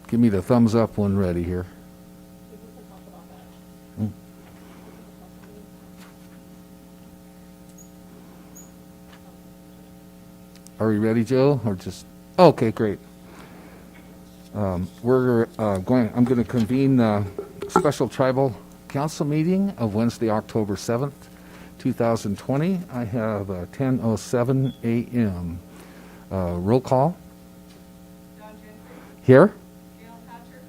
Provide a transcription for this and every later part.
Give me the thumbs up when ready here. Are we ready, Joe? Or just okay, great. I'm going to convene the special tribal council meeting of Wednesday, October 7th, 2020. I have 10:07 a.m. Roll call. John Gentry. Here. Gail Hatcher.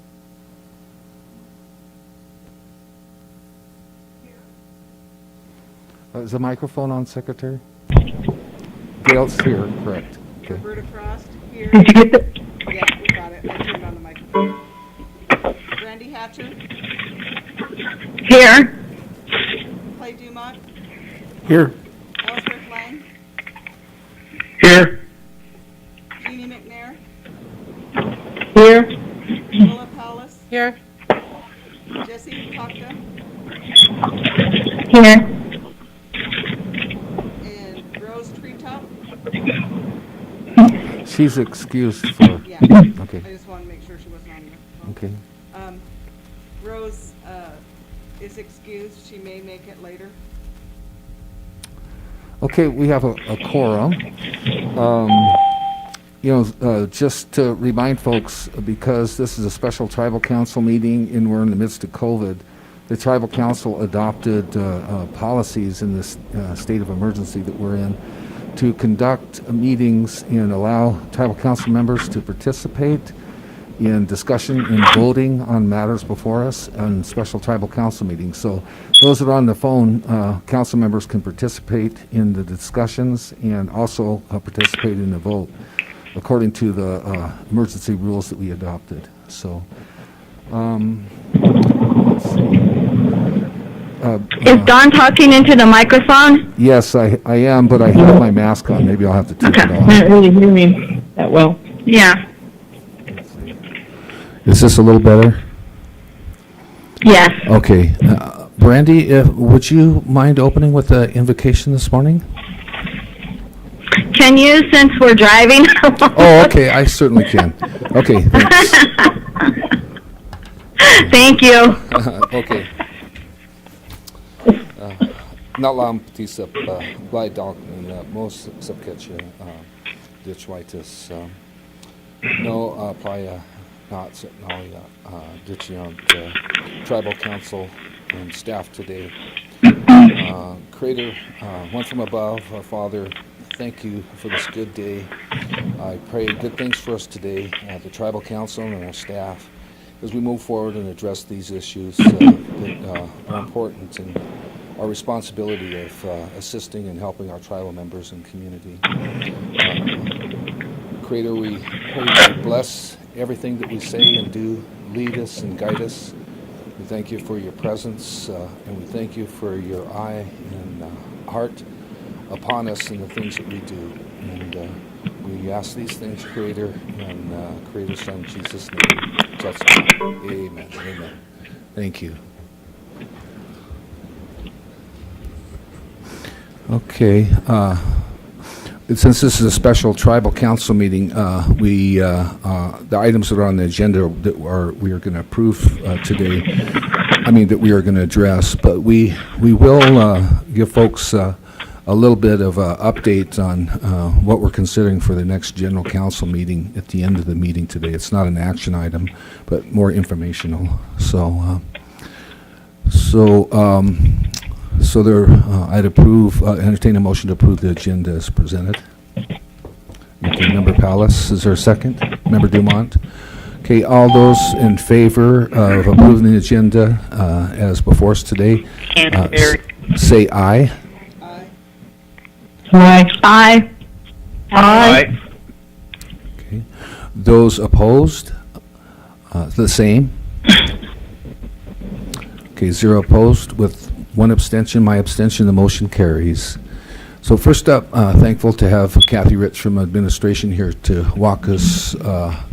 Here. Is the microphone on, Secretary? Gail's here, correct. Okay. Roberta Frost. Here. Did you get the? Yeah, we got it. I turned on the microphone. Randy Hatcher. Here. Clay Dumont. Here. Ellsworth Lang. Here. Jeannie McNair. Here. Willa Powlis. Here. Jesse Cockta. Here. And Rose Treetop. She's excused for. Yeah. Okay. I just wanted to make sure she wasn't on the phone. Okay. Rose is excused. She may make it later. Okay, we have a quorum. Just to remind folks, because this is a special tribal council meeting and we're in the midst of COVID, the tribal council adopted policies in this state of emergency that we're in to conduct meetings and allow tribal council members to participate in discussion and voting on matters before us on special tribal council meetings. So those that are on the phone, council members can participate in the discussions and also participate in the vote according to the emergency rules that we adopted. So, let's see. Is Don talking into the microphone? Yes, I am, but I have my mask on. Maybe I'll have to take it off. I can't really hear me that well. Yeah. Is this a little better? Yes. Okay. Brandy, would you mind opening with the invocation this morning? Can you, since we're driving? Oh, okay. I certainly can. Okay, thanks. Thank you. Okay. Nalam tisa blai dalk ni most subketcha ditchwaitis no playa not nalia ditchiant tribal council and staff today. Creator, one from above, our Father, thank you for this good day. I pray good things for us today, the tribal council and our staff, as we move forward and address these issues that are important and our responsibility of assisting and helping our tribal members and community. Creator, we pray to bless everything that we say and do, lead us and guide us. We thank you for your presence, and we thank you for your eye and heart upon us and the things that we do. And we ask these things, Creator, in Creator's Son, Jesus' name. Amen. Amen. Thank you. Okay. Since this is a special tribal council meeting, the items that are on the agenda that we are going to approve today, that we are going to address, but we will give folks a little bit of an update on what we're considering for the next general council meeting at the end of the meeting today. It's not an action item, but more informational. So I'd entertain a motion to approve the agenda as presented. Okay, Member Pallas, is there a second? Member Dumont? Okay, all those in favor of approving the agenda as before us today, say aye. Aye. Aye. Aye. Aye. Okay. Those opposed, the same. Okay, 0 opposed with 1 abstention. My abstention, the motion carries. So first up, thankful to have Kathy Rich from administration here to walk us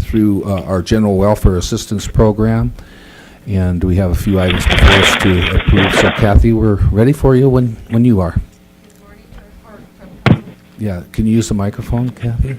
through our general welfare assistance program. And we have a few items before us to approve. So Kathy, we're ready for you when you are. Yeah, can you use the microphone, Kathy?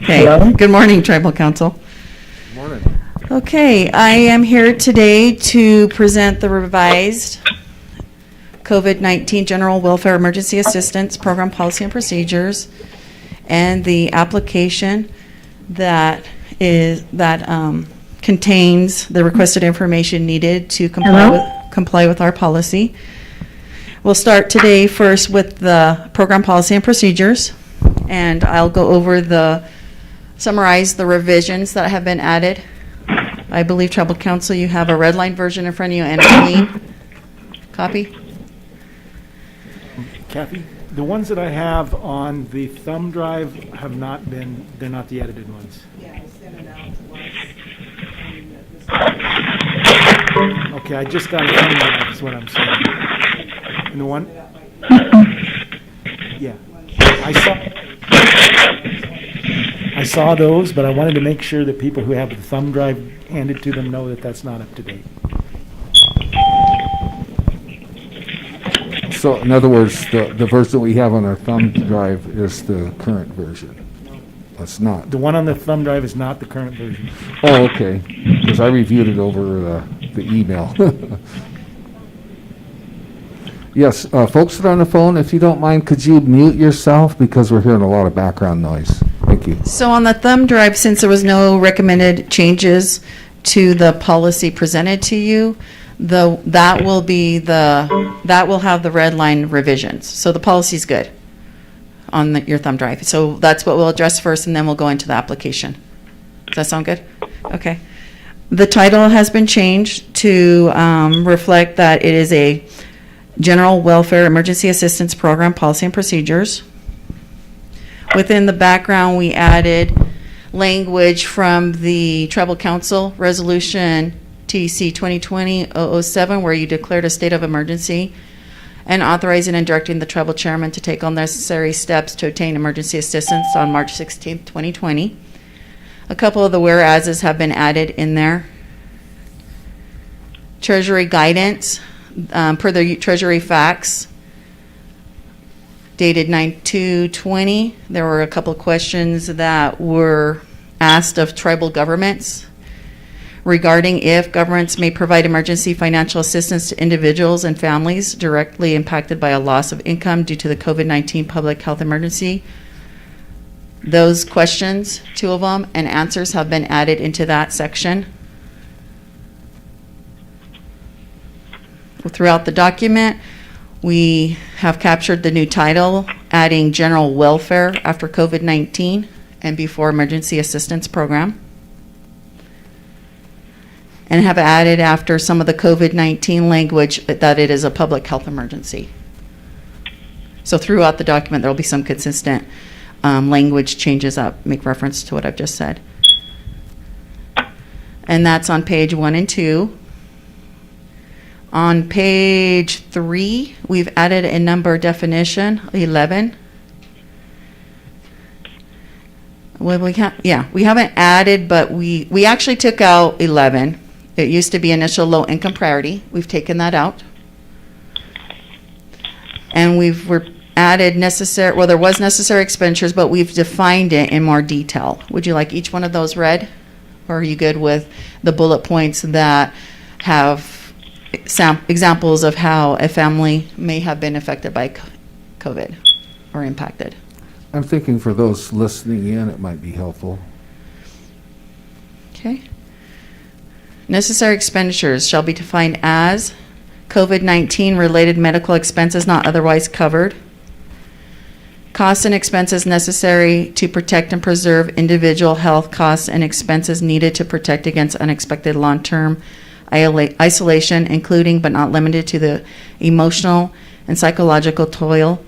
Okay. Hello? Good morning, Tribal Council. Morning. Okay, I am here today to present the revised COVID-19 General Welfare Emergency Assistance Program Policy and Procedures and the application that contains the requested information needed to comply with our policy. We'll start today first with the program policy and procedures, and I'll go over summarize the revisions that have been added. I believe, Tribal Council, you have a red line version in front of you and a clean copy. Kathy, the ones that I have on the thumb drive have not been, they're not the edited ones. Yeah, I sent it out once. Okay, I just got a thumb drive, is what I'm saying. And the one, yeah, I saw those, but I wanted to make sure that people who have the thumb drive handed to them know that that's not up to date. So in other words, the version we have on our thumb drive is the current version. It's not. The one on the thumb drive is not the current version. Oh, okay. Because I reviewed it over the email. Yes, folks that are on the phone, if you don't mind, could you mute yourself because we're hearing a lot of background noise. Thank you. So on the thumb drive, since there was no recommended changes to the policy presented to you, that will have the red line revisions. So the policy's good on your thumb drive. So that's what we'll address first, and then we'll go into the application. Does that sound good? Okay. The title has been changed to reflect that it is a General Welfare Emergency Assistance Program Policy and Procedures. Within the background, we added language from the Tribal Council Resolution TC 2020-007, where you declared a state of emergency and authorizing and directing the tribal chairman to take all necessary steps to obtain emergency assistance on March 16, 2020. A couple of the whereases have been added in there. Treasury guidance, per the Treasury facts, dated 9/2/20. There were a couple of questions that were asked of tribal governments regarding if governments may provide emergency financial assistance to individuals and families directly impacted by a loss of income due to the COVID-19 public health emergency. Those questions, two of them, and answers have been added into that section. Throughout the document, we have captured the new title, adding General Welfare after COVID-19 and before Emergency Assistance Program, and have added after some of the COVID-19 language that it is a public health emergency. So throughout the document, there will be some consistent language changes that make reference to what I've just said. And that's on page 1 and 2. On page 3, we've added a number definition, 11. Well, we haven't added, but we actually took out 11. It used to be initial low income priority. We've taken that out. And we've added there was necessary expenditures, but we've defined it in more detail. Would you like each one of those read? Or are you good with the bullet points that have examples of how a family may have been affected by COVID or impacted? I'm thinking for those listening in, it might be helpful. Okay. Necessary expenditures shall be defined as COVID-19 related medical expenses not otherwise covered, costs and expenses necessary to protect and preserve individual health, costs and expenses needed to protect against unexpected long-term isolation, including but not limited to the emotional and psychological toil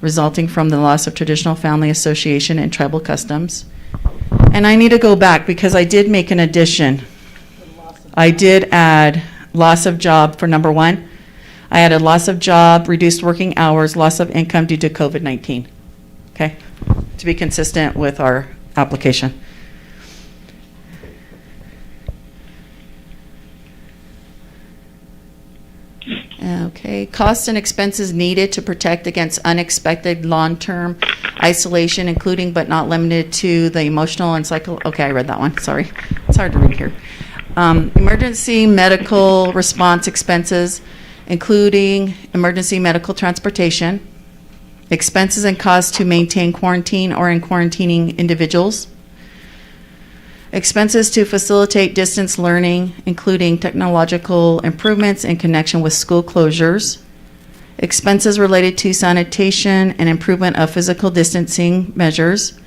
resulting from the loss of traditional family association and tribal customs. And I need to go back because I did make an addition. I did add loss of job for number 1. I added loss of job, reduced working hours, loss of income due to COVID-19. Okay? To be consistent with our application. Okay, costs and expenses needed to protect against unexpected long-term isolation, including but not limited to the emotional and okay, I read that one, sorry. It's hard to read here. Emergency medical response expenses, including emergency medical transportation, expenses and costs to maintain quarantine or in quarantining individuals, expenses to facilitate distance learning, including technological improvements in connection with school closures, expenses related to sanitation and improvement of physical distancing measures,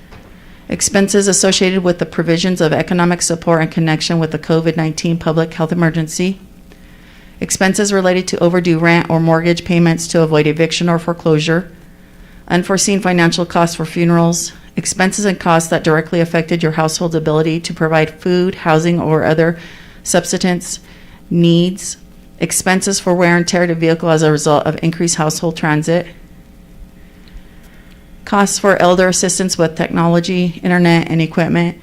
expenses associated with the provisions of economic support in connection with the COVID-19 public health emergency, expenses related to overdue rent or mortgage payments to avoid eviction or foreclosure, unforeseen financial costs for funerals, expenses and costs that directly affected your household's ability to provide food, housing, or other subsistence needs, expenses for wear and tear to vehicle as a result of increased household transit, costs for elder assistance with technology, internet, and equipment,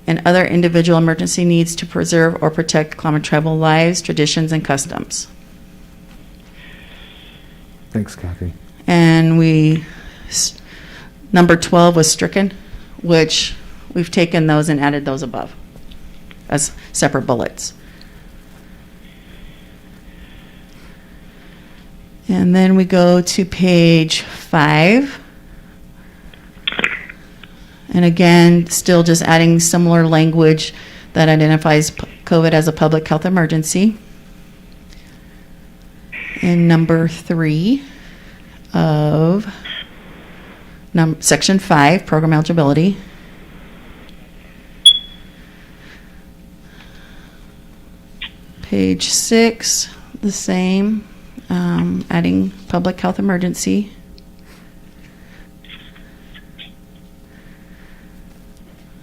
and other individual emergency needs to preserve or protect Klamath tribal lives, traditions, and customs. Thanks, Kathy. And number 12 was stricken, which we've taken those and added those above as separate bullets. And then we go to page 5. And again, still just adding similar language that identifies COVID as a public health emergency. And number 3 of section 5, program eligibility. Page 6, the same, adding public health emergency.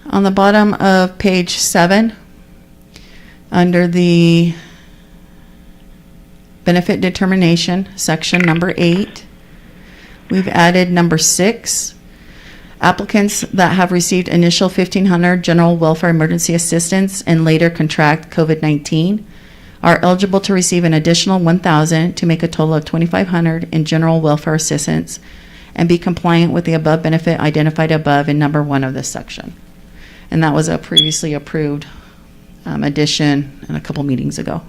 On the bottom of page 7, under the benefit determination, section number 8, we've added number 6. Applicants that have received initial $1,500 general welfare emergency assistance and later contract COVID-19 are eligible to receive an additional $1,000 to make a total of $2,500 in general welfare assistance and be compliant with the above benefit identified above in number 1 of this section. And that was a previously approved addition in a couple meetings ago.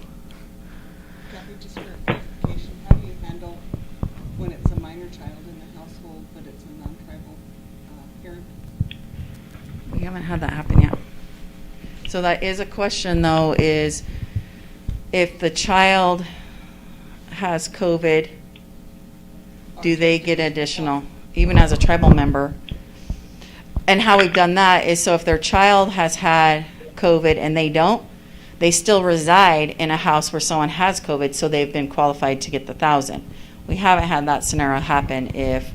Kathy, just for clarification, how do you handle when it's a minor child in the household, but it's a non-tribal parent? We haven't had that happen yet. So that is a question, though, is if the child has COVID, do they get additional, even as a tribal member? And how we've done that is, so if their child has had COVID and they don't, they still reside in a house where someone has COVID, so they've been qualified to get the $1,000. We haven't had that scenario happen. If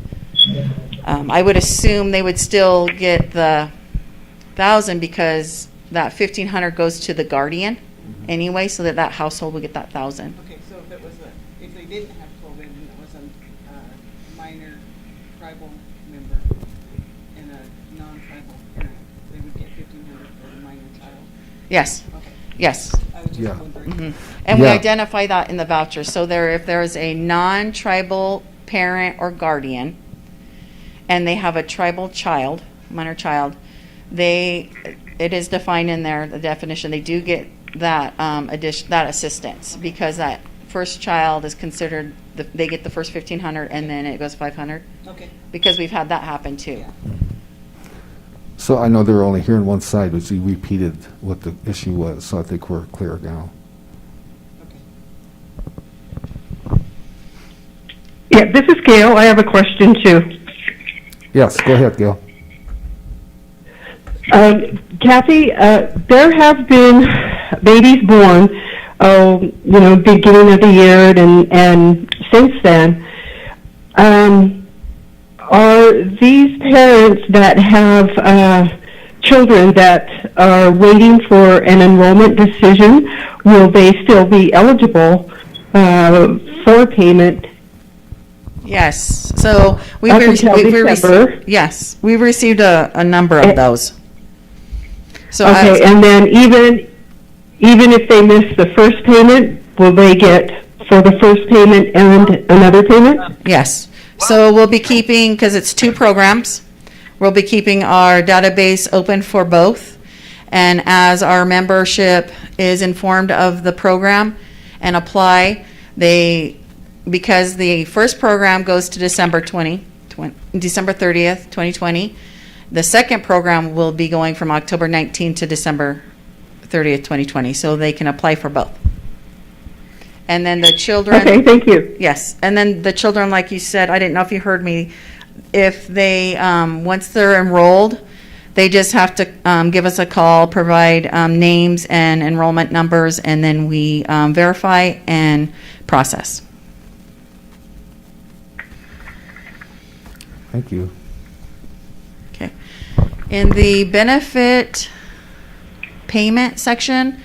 I would assume they would still get the $1,000 because that $1,500 goes to the guardian anyway, so that household would get that $1,000. Okay, so if they didn't have COVID and it was a minor tribal member and a non-tribal parent, they would get $1,500 for the minor child? Yes, Okay, yes. I was just Yeah. wondering. And we Yeah. identify that in the voucher. So if there is a non-tribal parent or guardian, and they have a tribal child, minor child, it is defined in there, the definition, they do get that that assistance, because that first child is considered, they get the first $1,500 and then it goes $500, Okay, because we've had that happen too. yeah. So I know they're only hearing one side, but you repeated what the issue was, so I think we're clear now. Okay. Yeah, this is Gail. I have a question too. Yes, go ahead, Gail. Kathy, there have been babies born, beginning of the year and since then. Are these parents that have children that are waiting for an enrollment decision, will they still be eligible for payment? Yes, so Up until December. yes, we've received a number of those. So Okay, and then even if they miss the first payment, will they get for the first payment and another payment? yes. So we'll be keeping, because it's 2 programs, We'll be keeping our database open for both. And as our membership is informed of the program and apply, because the first program goes to December 30th, 2020, the second program will be going from October 19th to December 30th, 2020, so they can apply for both. And then the children. Okay, thank you. Yes, and then the children, like you said, I didn't know if you heard me, if they, once they're enrolled, they just have to give us a call, provide names and enrollment numbers, and then we verify and process. Thank you. Okay. In the benefit payment section,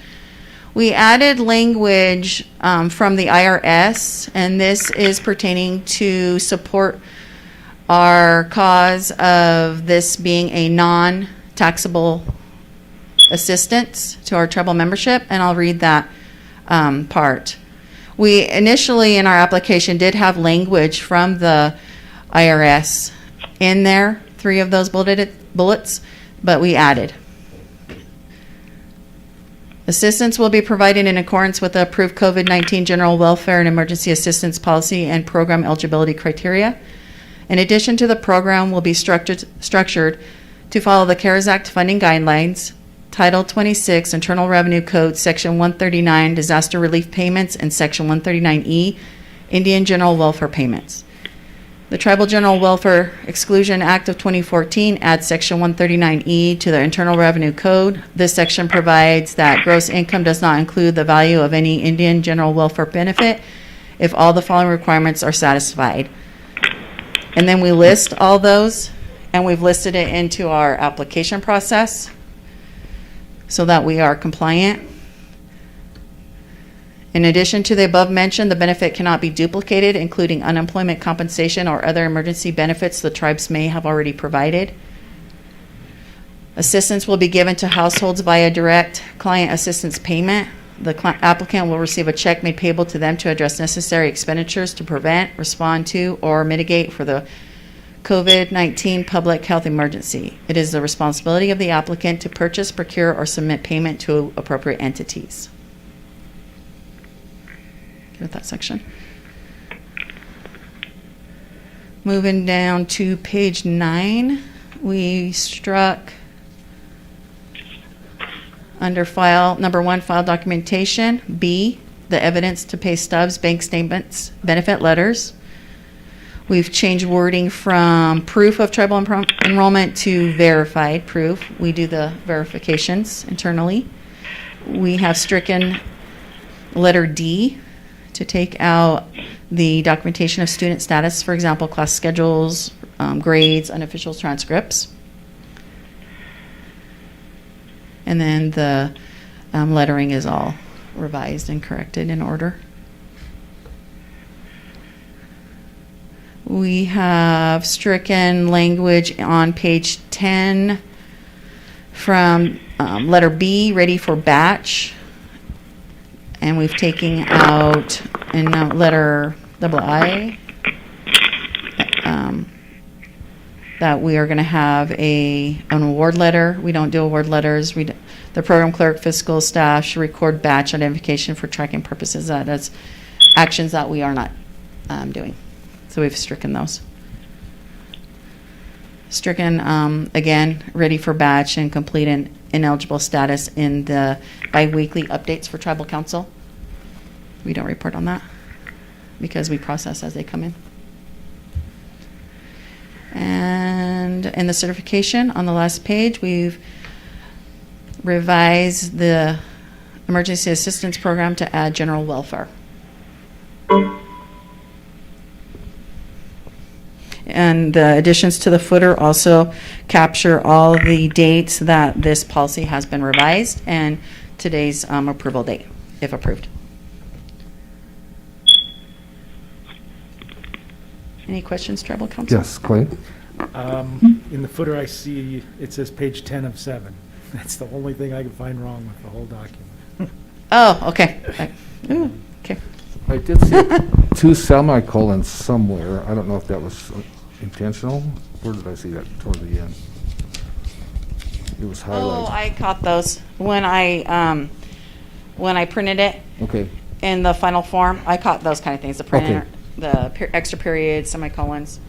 we added language from the IRS, and this is pertaining to support our cause of this being a non-taxable assistance to our tribal membership, and I'll read that part. We initially in our application did have language from the IRS in there, 3 of those bullets, but we added. Assistance will be provided in accordance with the approved COVID-19 General Welfare and Emergency Assistance Policy and Program Eligibility Criteria. In addition to the program will be structured to follow the CARES Act funding guidelines, Title 26, Internal Revenue Code, Section 139, Disaster Relief Payments, and Section 139E, Indian General Welfare Payments. The Tribal General Welfare Exclusion Act of 2014 adds Section 139E to the Internal Revenue Code. This section provides that gross income does not include the value of any Indian General Welfare benefit if all the following requirements are satisfied. And then we list all those, and we've listed it into our application process so that we are compliant. In addition to the above mentioned, the benefit cannot be duplicated, including unemployment compensation or other emergency benefits the tribes may have already provided. Assistance will be given to households via direct client assistance payment. The applicant will receive a check made payable to them to address necessary expenditures to prevent, respond to, or mitigate for the COVID-19 public health emergency. It is the responsibility of the applicant to purchase, procure, or submit payment to appropriate entities. With that section. Moving down to page 9, we struck under file number 1, file documentation, B, the evidence to pay stubs, bank statements, benefit letters. We've changed wording from proof of tribal enrollment to verified proof. We do the verifications internally. We have stricken letter D to take out the documentation of student status, for example, class schedules, grades, unofficial transcripts. And then the lettering is all revised and corrected in order. We have stricken language on page 10 from letter B, ready for batch. And we've taken out in letter I that we are going to have an award letter. We don't do award letters. The program clerk, fiscal staff should record batch identification for tracking purposes. That's actions that we are not doing. So we've stricken those. Stricken, again, ready for batch and complete and ineligible status in the bi-weekly updates for tribal council. We don't report on that because we process as they come in. And in the certification on the last page, we've revised the emergency assistance program to add general welfare. And the additions to the footer also capture all the dates that this policy has been revised and today's approval date, if approved. Any questions, Tribal Council? Yes, Clay? In the footer, I see it says page 10 of 7. That's the only thing I can find wrong with the whole document. Oh, okay. Ooh, okay. I did see 2 semicolons somewhere. I don't know if that was intentional. Where did I see that toward the end? It was Oh, highlighted. I caught those when I printed it Okay, in the final form. I caught those kind of things, the printer, Okay. the extra periods, semicolons.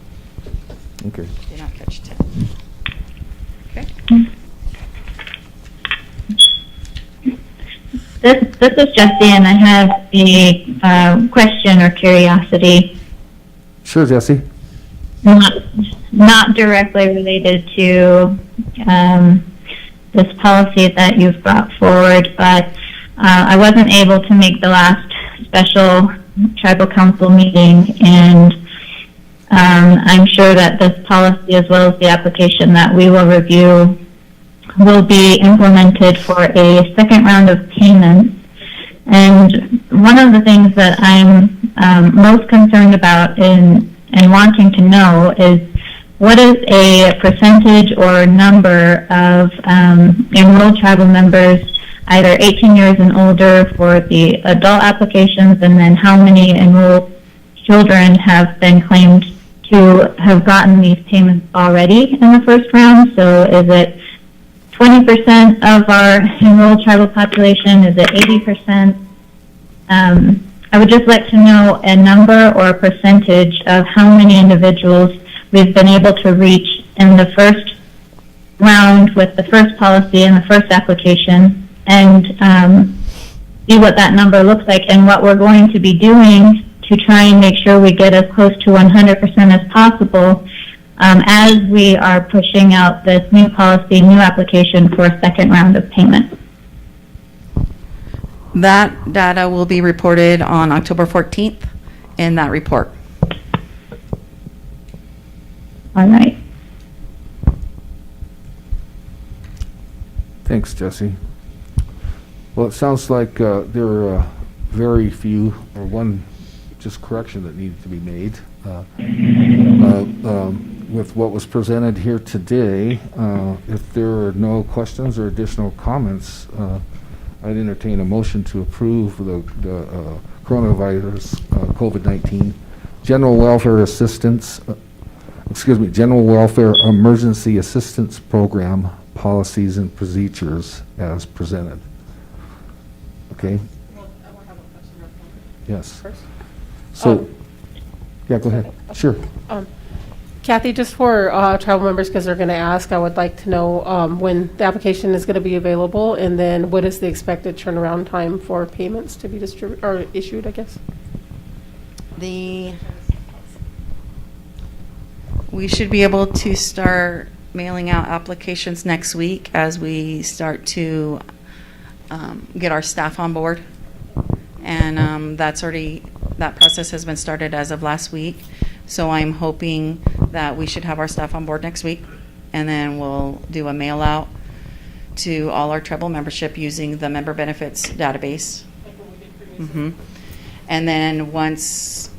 okay. Did not catch 10. Okay. This is Jessie, and I have a question or curiosity, Sure, Jesse. not directly related to this policy that you've brought forward, but I wasn't able to make the last special tribal council meeting, and I'm sure that this policy, as well as the application that we will review, will be implemented for a second round of payments. And one of the things that I'm most concerned about and wanting to know is what is a percentage or number of enrolled tribal members, either 18 years and older for the adult applications, and then how many enrolled children have been claimed to have gotten these payments already in the first round? So is it 20% of our enrolled tribal population? Is it 80%? I would just like to know a number or a percentage of how many individuals we've been able to reach in the first round with the first policy and the first application, and see what that number looks like and what we're going to be doing to try and make sure we get as close to 100% as possible as we are pushing out this new policy, new application for a second round of payment. That data will be reported on October 14th in that report. All right. Thanks, Jesse. Well, it sounds like there are very few, or one just correction that needed to be made. With what was presented here today, if there are no questions or additional comments, I'd entertain a motion to approve the coronavirus COVID-19 General Welfare Assistance, General Welfare Emergency Assistance Program policies and procedures as presented. Okay? Well, I will have a question real quick Yes. first. So, yeah, go ahead. Sure. Kathy, just for tribal members, because they're going to ask, I would like to know when the application is going to be available, and then what is the expected turnaround time for payments to be distributed or issued, I guess? We should be able to start mailing out applications next week as we start to get our staff on board. And that process has been started as of last week. So I'm hoping that we should have our staff on board next week, and then we'll do a mail out to all our tribal membership using the member benefits database. And then once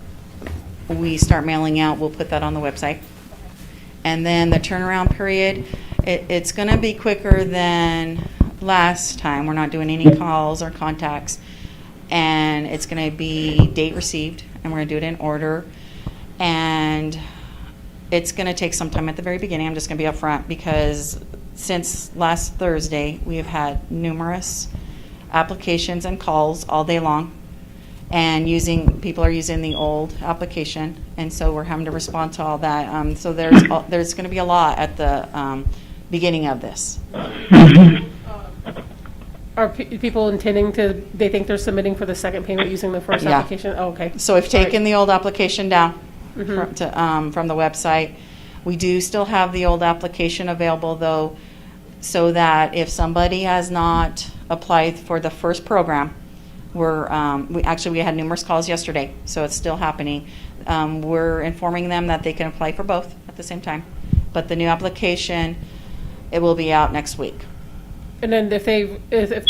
we start mailing out, we'll put that on the website. And then the turnaround period, it's going to be quicker than last time. We're not doing any calls or contacts, and it's going to be date received, and we're going to do it in order. And it's going to take some time at the very beginning. I'm just going to be upfront because since last Thursday, we have had numerous applications and calls all day long, and people are using the old application, and so we're having to respond to all that. So there's going to be a lot at the beginning of this. Are people intending to, they think they're submitting for the second payment using the first Yeah. application? Oh, okay. So we've taken the old application down Mhm. from the website. We do still have the old application available, though, so that if somebody has not applied for the first program, we had numerous calls yesterday, so it's still happening. We're informing them that they can apply for both at the same time. But the new application, it will be out next week. And then if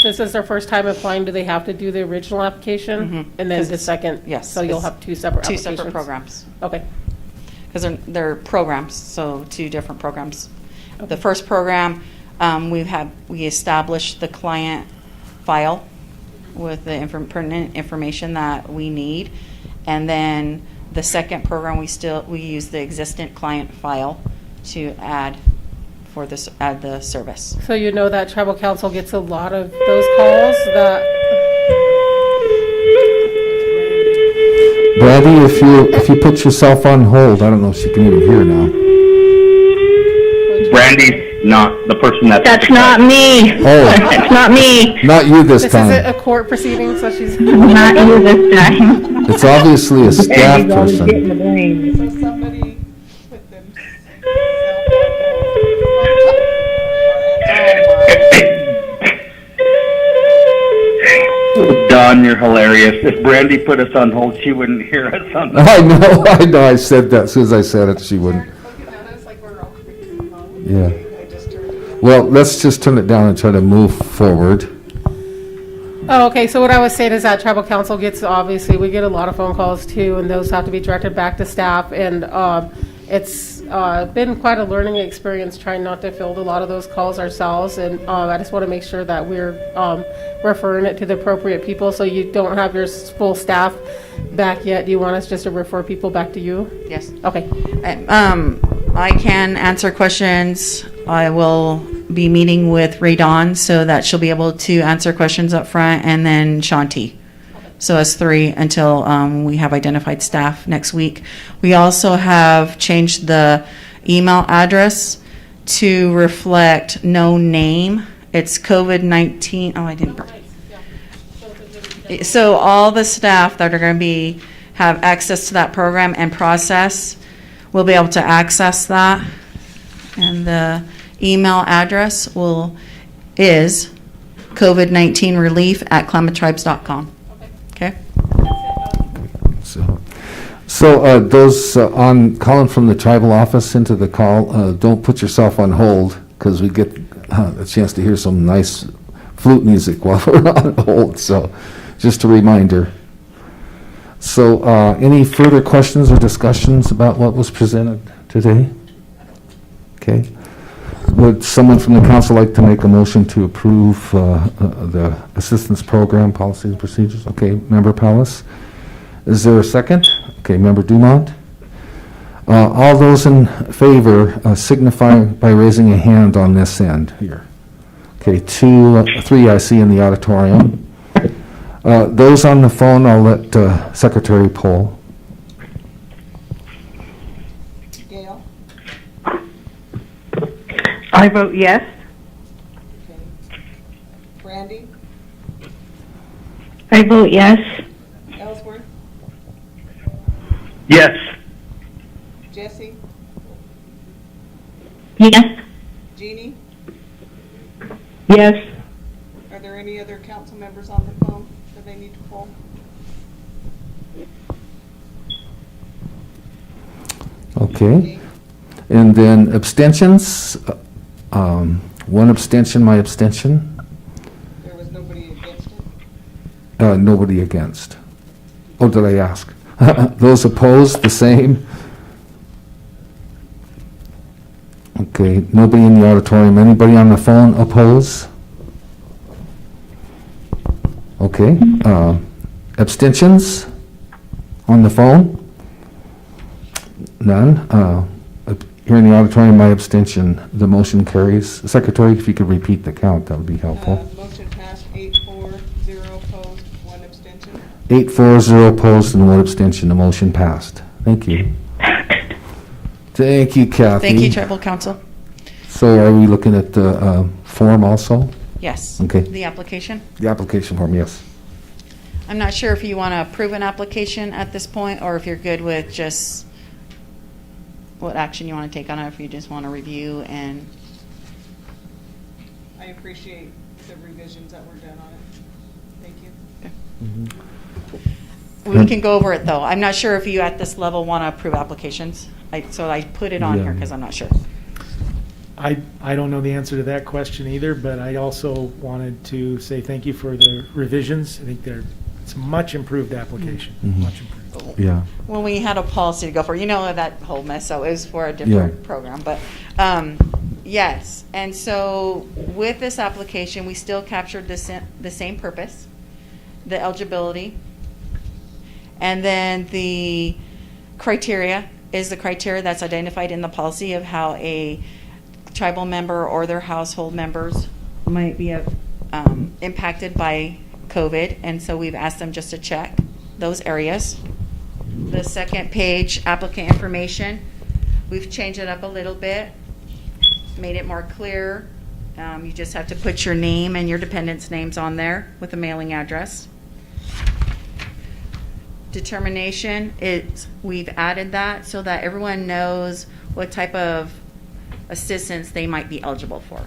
this is their first time applying, do they have to do the original application? Mhm. And then 'Cause the second? yes, So you'll it's have two separate Two applications? separate programs. Okay. Because they're programs, so two different programs. Okay. The first program, we established the client file with the pertinent information that we need, and then the second program we use the existing client file to add the service. So you know that tribal council gets a lot of those calls that, Brandy, if you put yourself on hold, I don't know if she can even hear now. Brandy's not the person that's. That's not me. Oh. That's not me. Not you this this time. is a court proceeding, so she's. Not you this time. It's obviously a staff person. So somebody put them. Don, you're hilarious. If Brandy put us on hold, she wouldn't hear us on the. I know, I said that. As soon as I said it, she wouldn't. Looking at us like we're all crazy. Yeah. I just turned it on. Well, let's just turn it down and try to move forward. Oh, okay, so what I was saying is that tribal council gets, obviously, we get a lot of phone calls too, and those have to be directed back to staff, and it's been quite a learning experience trying not to field a lot of those calls ourselves, and I just want to make sure that we're referring it to the appropriate people, so you don't have your full staff back yet. Do you want us just to refer people back to you? Yes. Okay. I can answer questions. I will be meeting with Ray Dawn so that she'll be able to answer questions up front, and then Shanti. So as three until we have identified staff next week. We also have changed the email address to reflect no name. It's COVID-19. Oh, I didn't. So all the staff that are going to have access to that program and process will be able to access that. And the email address is COVID-19relief@klamathtribes.com. Okay. So those calling from the tribal office into the call, don't put yourself on hold because we get a chance to hear some nice flute music while we're on hold. So just a reminder. So any further questions or discussions about what was presented today? Okay. Would someone from the council like to make a motion to approve the assistance program policies and procedures? Okay, Member Palace. Is there a second? Okay, Member Dumont. All those in favor signify by raising a hand on this end here. Okay, 3 I see in the auditorium. Those on the phone, I'll let Secretary poll. Gail? I vote yes. Okay. Brandy? I vote yes. Ellsworth? Yes. Jesse? Yes. Jeannie? Yes. Are there any other council members on the phone that they need to poll? Okay. And then abstentions. One abstention, my abstention. There was nobody against it? Nobody against. Oh, did I ask? Those opposed, the same. Okay, nobody in the auditorium. Anybody on the phone oppose? Okay. Abstentions on the phone? None. Here in the auditorium, my abstention. The motion carries. Secretary, if you could repeat the count, that would be helpful. Motion passed, 8-4, 0 opposed, 1 abstention. 8-4-0 opposed and 1 abstention. The motion passed. Thank you. Thank you, Kathy. Thank you, Tribal Council. So are we looking at the form also? Yes. Okay. The application. The application form, yes. I'm not sure if you want to approve an application at this point, or if you're good with just what action you want to take on it, if you just want to review and. I appreciate the revisions that were done on it. Thank you. We can go over it, though. I'm not sure if you at this level want to approve applications. So I put it on here because I'm not sure. I don't know the answer to that question either, but I also wanted to say thank you for the revisions. I think it's a much improved application, much improved. Yeah. When we had a policy to go for, that whole mess, so it was for a different program. But yes, and so with this application, we still captured the same purpose, the eligibility, and then the criteria is the criteria that's identified in the policy of how a tribal member or their household members might be impacted by COVID, and so we've asked them just to check those areas. The second page, applicant information, we've changed it up a little bit, made it more clear. You just have to put your name and your dependents' names on there with a mailing address. Determination, we've added that so that everyone knows what type of assistance they might be eligible for.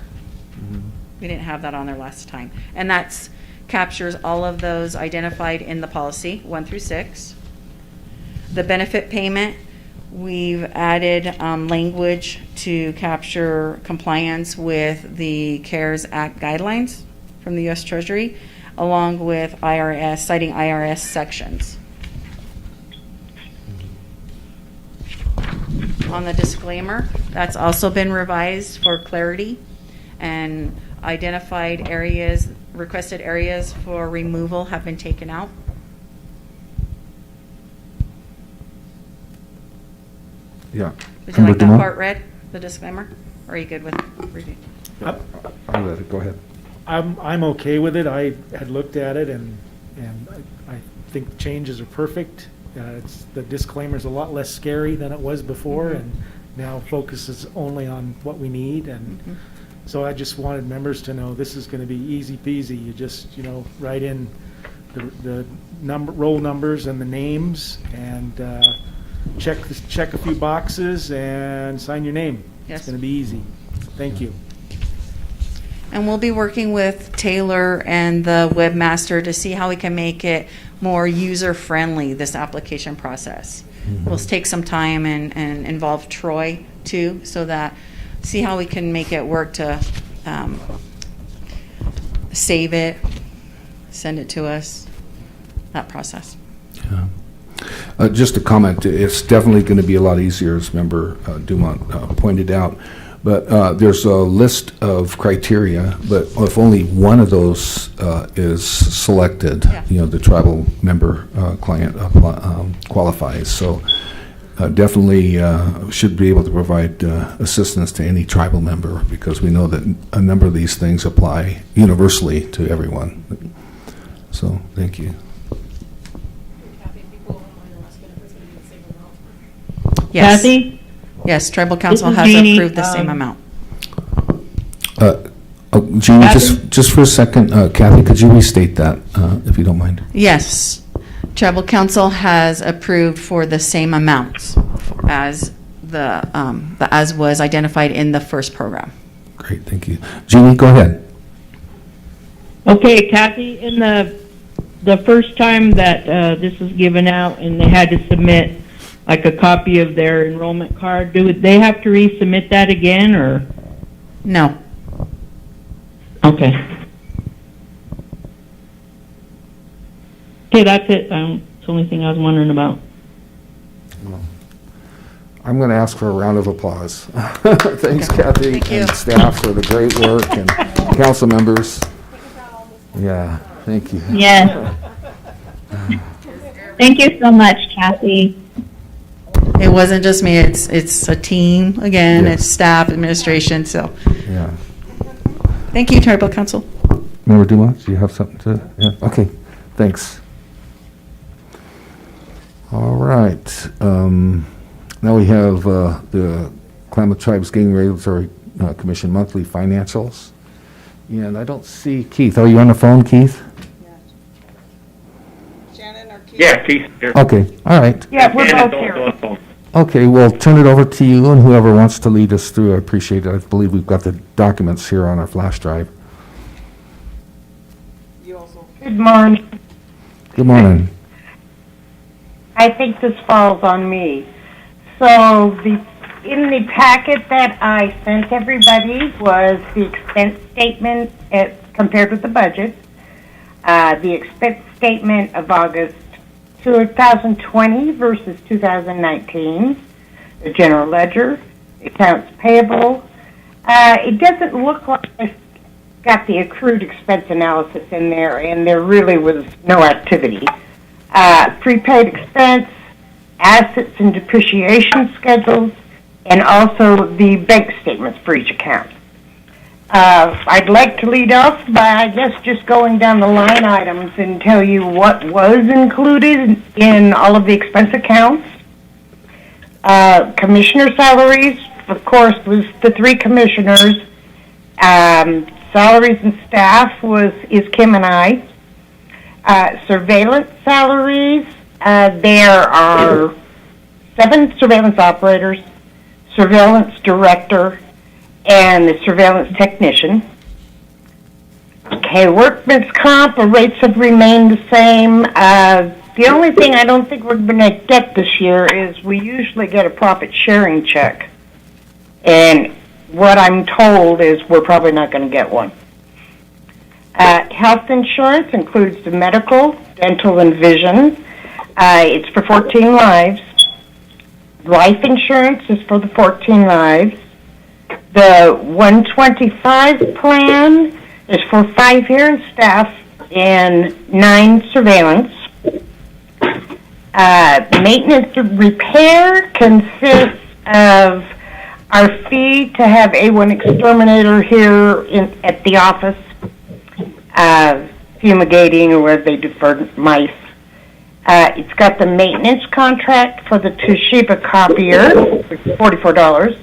We didn't have that on there last time. And that captures all of those identified in the policy, 1 through 6. The benefit payment, we've added language to capture compliance with the CARES Act guidelines from the U.S. Treasury, along with IRS, citing IRS sections. On the disclaimer, that's also been revised for clarity, and identified areas, requested areas for removal have been taken out. Yeah. Would you like that part read, the disclaimer? Or are you good with reading? I'll let it, go ahead. I'm okay with it. I had looked at it, and I think the changes are perfect. The disclaimer's a lot less scary than it was before, and now focuses only on what we need. And so I just wanted members to know this is going to be easy peasy. You just, write in the roll numbers and the names, and check a few boxes and sign your name. Yes. It's going to be easy. Thank you. And we'll be working with Taylor and the webmaster to see how we can make it more user-friendly, this application process. We'll take some time and involve Troy too, so that, see how we can make it work to save it, send it to us, that process. Yeah. Just a comment, it's definitely going to be a lot easier, as Member Dumont pointed out. But there's a list of criteria, but if only one of those is selected, the tribal member client qualifies. So definitely should be able to provide assistance to any tribal member, because we know that a number of these things apply universally to everyone. So thank you. Yes. Kathy? Yes, Tribal Council This is has Jeannie. approved the same amount. Jeannie, Kathy? just for a second, Kathy, could you restate that, if you don't mind? Yes, Tribal Council has approved for the same amounts as as was identified in the first program. Great, thank you. Jeannie, go ahead. Okay, Kathy, in the first time that this was given out and they had to submit like a copy of their enrollment card, do they have to resubmit that again, or? No. Okay. Okay, that's it. It's the only thing I was wondering about. I'm going to ask for a round of applause. Thanks, Kathy Thank you. and staff for the great work, and council members. Yeah, thank you. Yes. Thank you so much, Kathy. It wasn't just me, it's a team, again, Yes. it's staff, administration, so. Yeah. Thank you, Tribal Council. Member Dumont, do you have something to? Yeah. Okay, thanks. All right. Now we have the Klamath Tribes Gaming Regulatory Commission monthly financials. And I don't see Keith. Are you on the phone, Keith? Shannon or Keith? Yeah, Keith here. Okay, all right. Yeah, we're And both it's here. also a phone. Okay, we'll turn it over to you, and whoever wants to lead us through, I appreciate it. I believe we've got the documents here on our flash drive. You also. Good morning. Good morning. I think this falls on me. So in the packet that I sent everybody was the expense statement compared with the budget, the expense statement of August 2020 versus 2019, the general ledger, accounts payable. It doesn't look like I got the accrued expense analysis in there, and there really was no activity. Prepaid expense, assets and depreciation schedules, and also the bank statements for each account. I'd like to lead off by, I guess, just going down the line items and tell you what was included in all of the expense accounts. Commissioner salaries, of course, was the 3 commissioners. Salaries and staff is Kim and I. Surveillance salaries, there are 7 surveillance operators, surveillance director, and the surveillance technician. Okay, workman's comp rates have remained the same. The only thing I don't think we're going to get this year is we usually get a profit sharing check. And what I'm told is we're probably not going to get one. Health insurance includes the medical, dental, and vision. It's for 14 lives. Life insurance is for the 14 lives. The 125 plan is for 5 here in staff and 9 surveillance. Maintenance and repair consists of our fee to have A1 exterminator here at the office, fumigating or where they do for mice. It's got the maintenance contract for the Toshiba copier, $44.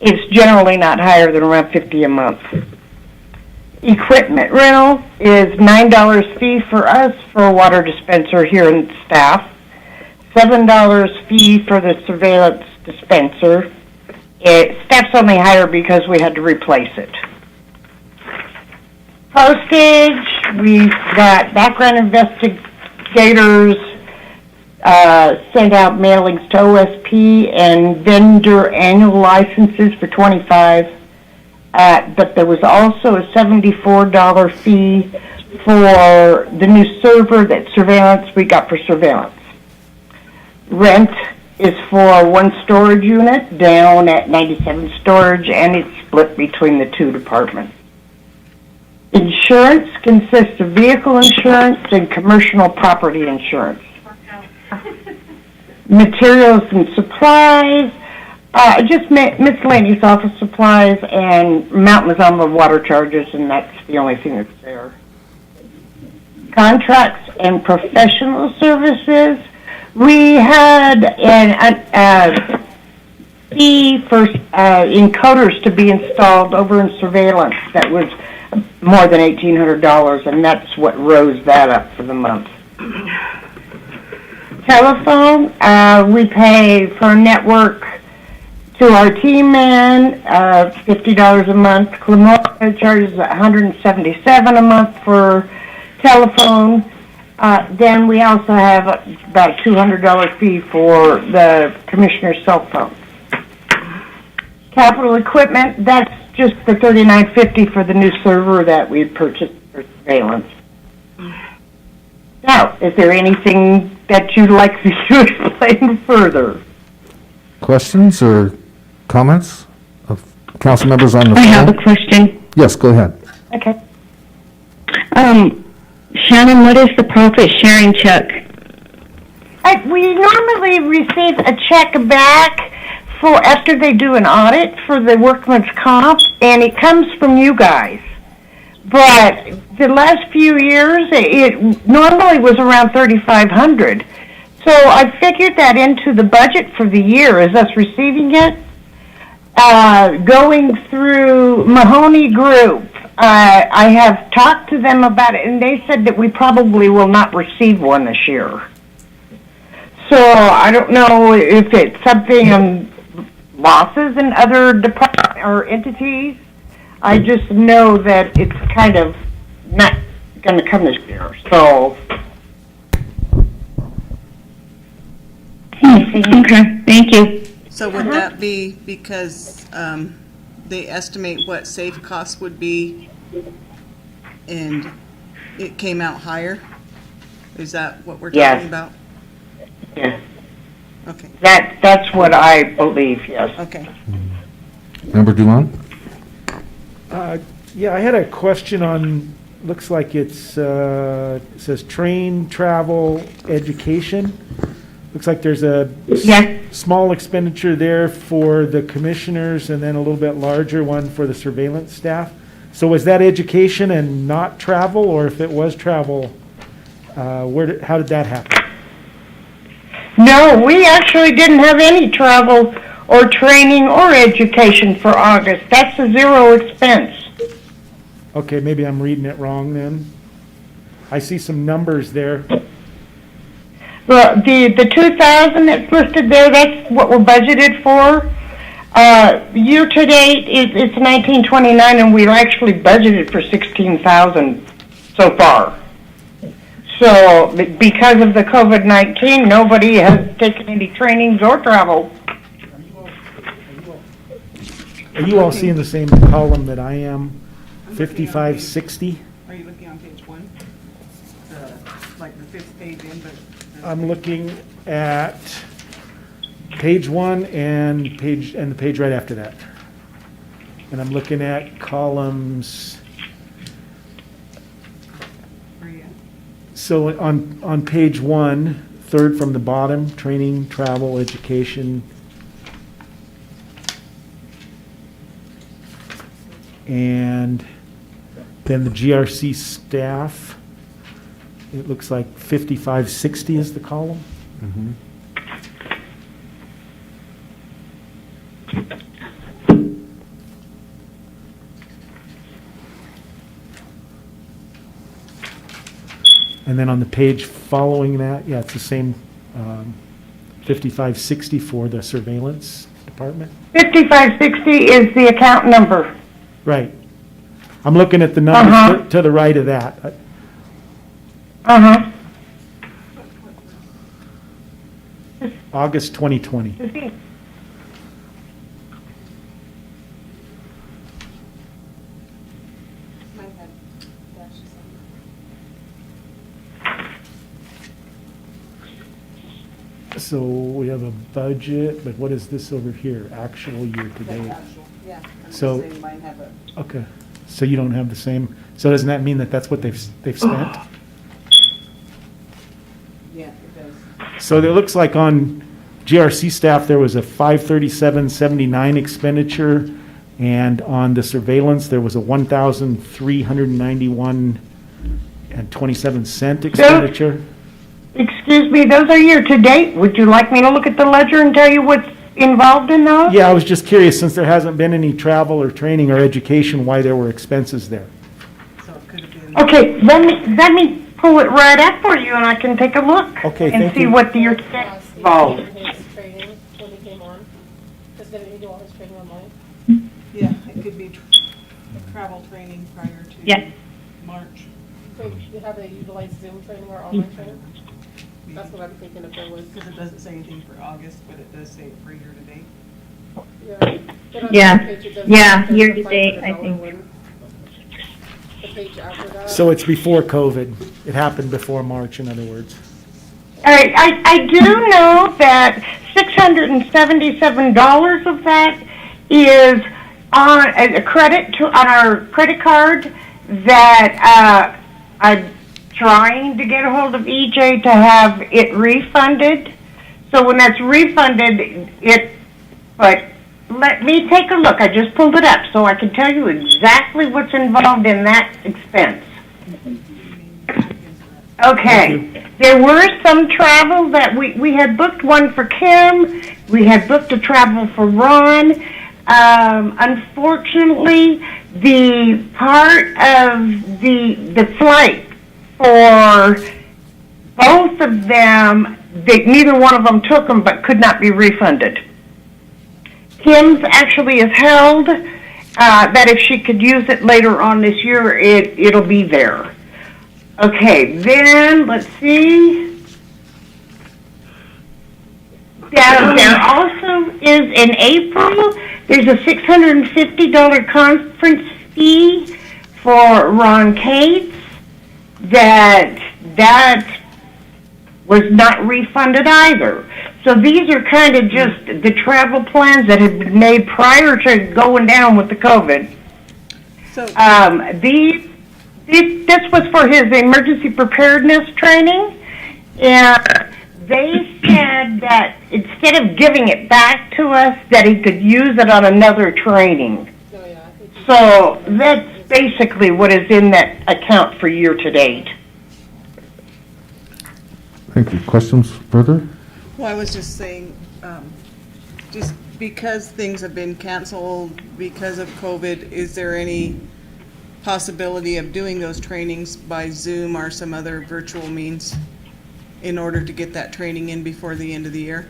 It's generally not higher than around $50 a month. Equipment rental is $9 fee for us for a water dispenser here in staff, $7 fee for the surveillance dispenser. Staff's only higher because we had to replace it. Postage, we've got background investigators, send out mailings to OSP and vendor annual licenses for $25. But there was also a $74 fee for the new server that surveillance we got for surveillance. Rent is for 1 storage unit down at 97 storage, and it's split between the 2 departments. Insurance consists of vehicle insurance and commercial property insurance. Materials and supplies, just miscellaneous office supplies and Mountain Zama water charges, and that's the only thing that's there. Contracts and professional services. We had a fee for encoders to be installed over in surveillance that was more than $1,800, and that's what rose that up for the month. Telephone, we pay for a network to our team man, $50 a month. Klamath charges $177 a month for telephone. Then we also have about a $200 fee for the commissioner's cell phone. Capital equipment, that's just the $39.50 for the new server that we purchased for surveillance. Now, is there anything that you'd like me to explain further? Questions or comments of council members on the phone? I have a question. Yes, go ahead. Okay. Shannon, what is the profit sharing check? We normally receive a check back for after they do an audit for the workman's comp, and it comes from you guys. But the last few years, it normally was around $3,500. So I figured that into the budget for the year as us receiving it. Going through Mahoney Group, I have talked to them about it, and they said that we probably will not receive one this year. So I don't know if it's something on losses in other departments or entities. I just know that it's kind of not going to come this year. So. Okay, thank you. So would that be because they estimate what safe costs would be and it came out higher? Is that what we're talking Yes. about? Yeah. Okay. That's what I believe, yes. Okay. Member Dumont? Yeah, I had a question on, looks like it says train, travel, education. Looks like there's a Yes. small expenditure there for the commissioners and then a little bit larger one for the surveillance staff. So was that education and not travel, or if it was travel, how did that happen? No, we actually didn't have any travel or training or education for August. That's a zero expense. Okay, maybe I'm reading it wrong then. I see some numbers there. Well, the 2,000 that's listed there, that's what we're budgeted for. Year to date, it's 1929, and we're actually budgeted for 16,000 so far. So, because of the COVID-19, nobody has taken any trainings or travel. Are you all seeing the same column that I am? 5560? Are you looking on page 1? Like the 5th page in, but... I'm looking at page 1 and the page right after that. And I'm looking at columns. So on page 1, third from the bottom, training, travel, education. And then the GRC staff. It looks like 5560 is the column. And then on the page following that, yeah, it's the same 5560 for the surveillance department. 5560 is the account number. Right. I'm looking at the numbers to the right of that. Uh-huh. August 2020. So we have a budget, but what is this over here? Actual year to date. Yeah. So, okay. So you don't have the same, so doesn't that mean that that's what they've spent? Yeah, it does. So it looks like on GRC staff, there was a 537.79 expenditure, and on the surveillance, there was a 1,391.27 expenditure. Excuse me, those are year to date. Would you like me to look at the ledger and tell you what's involved in those? Yeah, I was just curious, since there hasn't been any travel or training or education, why there were expenses there. So it could have been... Okay, let me pull it right up for you and I can take a look. Okay, and thank see you. what the year to date involved. His training when he came on, because didn't he do all his training online? Yeah, it could be travel training prior to Yes. March. So you have they utilized Zoom training or online training? That's what I'm thinking if there was. Because it doesn't say anything for August, but it does say it for year to date. But on the Yeah. page it does Yeah, say year the to date, I $500 think. one. The page after that. So it's before COVID. It happened before March, in other words. All right, I do know that $677 of that is on a credit on our credit card that I'm trying to get a hold of EJ to have it refunded. So when that's refunded, but let me take a look. I just pulled it up so I can tell you exactly what's involved in that expense. Okay. There were some travel that we had booked one for Kim. We had booked a travel for Ron. Unfortunately, the part of the flight for both of them, neither one of them took them but could not be refunded. Kim's actually is held that if she could use it later on this year, it'll be there. Okay, then let's see. There also is in April, there's a $650 conference fee for Ron Cates that was not refunded either. So these are kind of just the travel plans that had been made prior to going down with the COVID. So This was for his emergency preparedness training, and they said that instead of giving it back to us, that he could use it on another training. So that's basically what is in that account for year to date. Thank you. Questions further? Well, I was just saying, just because things have been canceled because of COVID, is there any possibility of doing those trainings by Zoom or some other virtual means in order to get that training in before the end of the year?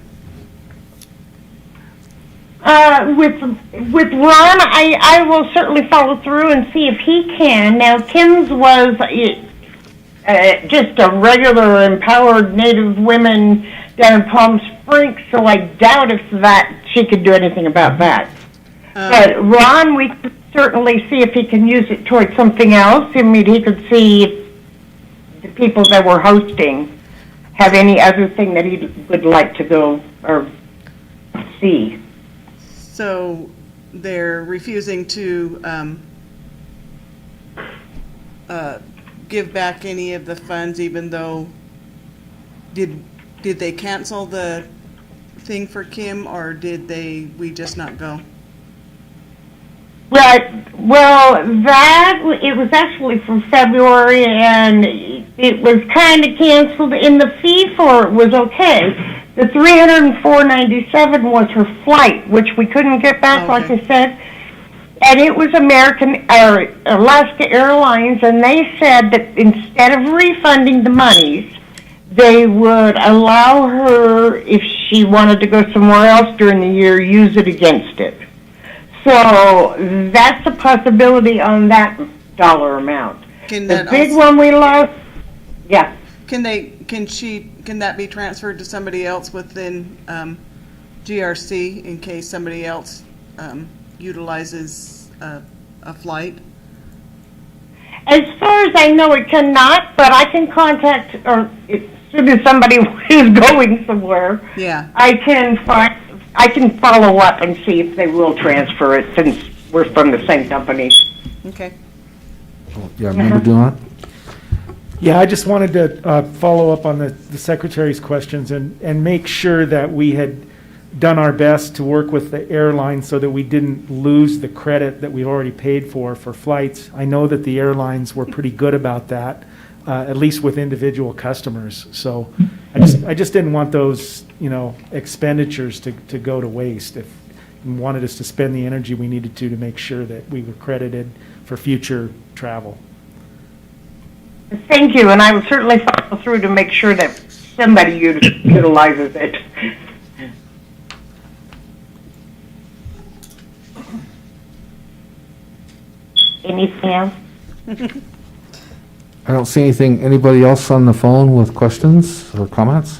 With Ron, I will certainly follow through and see if he can. Now, Kim's was just a regular empowered Native women down in Palm Springs, so I doubt if that she could do anything about that. But Ron, we could certainly see if he can use it towards something else. I mean, he could see if the people that were hosting have any other thing that he would like to go or see. So they're refusing to give back any of the funds, even though, did they cancel the thing for Kim, or did we just not go? Well, it was actually from February, and it was kind of canceled, and the fee for it was okay. The $304.97 was her flight, which we couldn't get back, like I said. And it was Alaska Airlines, and they said that instead of refunding the monies, they would allow her, if she wanted to go somewhere else during the year, use it against it. So that's a possibility on that dollar amount. The big one we lost, yeah. Can that be transferred to somebody else within GRC in case somebody else utilizes a flight? As far as I know, it cannot, but I can contact, or as soon as somebody is going somewhere, yeah, I can follow up and see if they will transfer it, since we're from the same company. Okay. Yeah, Member Dumont? Yeah, I just wanted to follow up on the Secretary's questions and make sure that we had done our best to work with the airline so that we didn't lose the credit that we've already paid for flights. I know that the airlines were pretty good about that, at least with individual customers. So I just didn't want those, expenditures to go to waste. If you wanted us to spend the energy we needed to make sure that we were credited for future travel. Thank you, and I will certainly follow through to make sure that somebody utilizes it. Anything else? I don't see anything. Anybody else on the phone with questions or comments?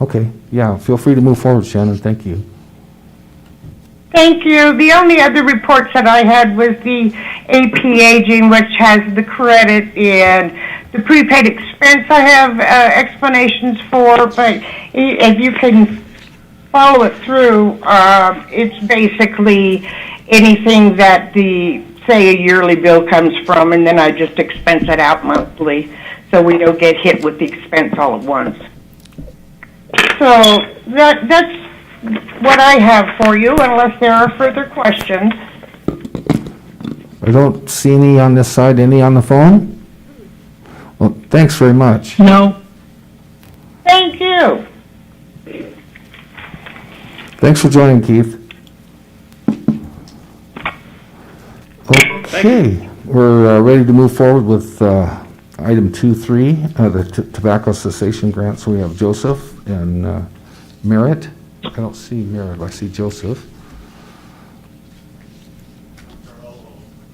Okay, yeah, feel free to move forward, Shannon. Thank you. Thank you. The only other reports that I had was the AP aging, which has the credit and the prepaid expense. I have explanations for, but if you can follow it through, it's basically anything that say a yearly bill comes from, and then I just expense it out monthly, so we don't get hit with the expense all at once. So that's what I have for you, unless there are further questions. I don't see any on this side. Any on the phone? Well, thanks very much. No. Thank you. Thanks for joining, Keith. Okay, we're ready to move forward with item 2.3, the tobacco cessation grant. So we have Joseph and Merritt. I don't see Merritt, I see Joseph.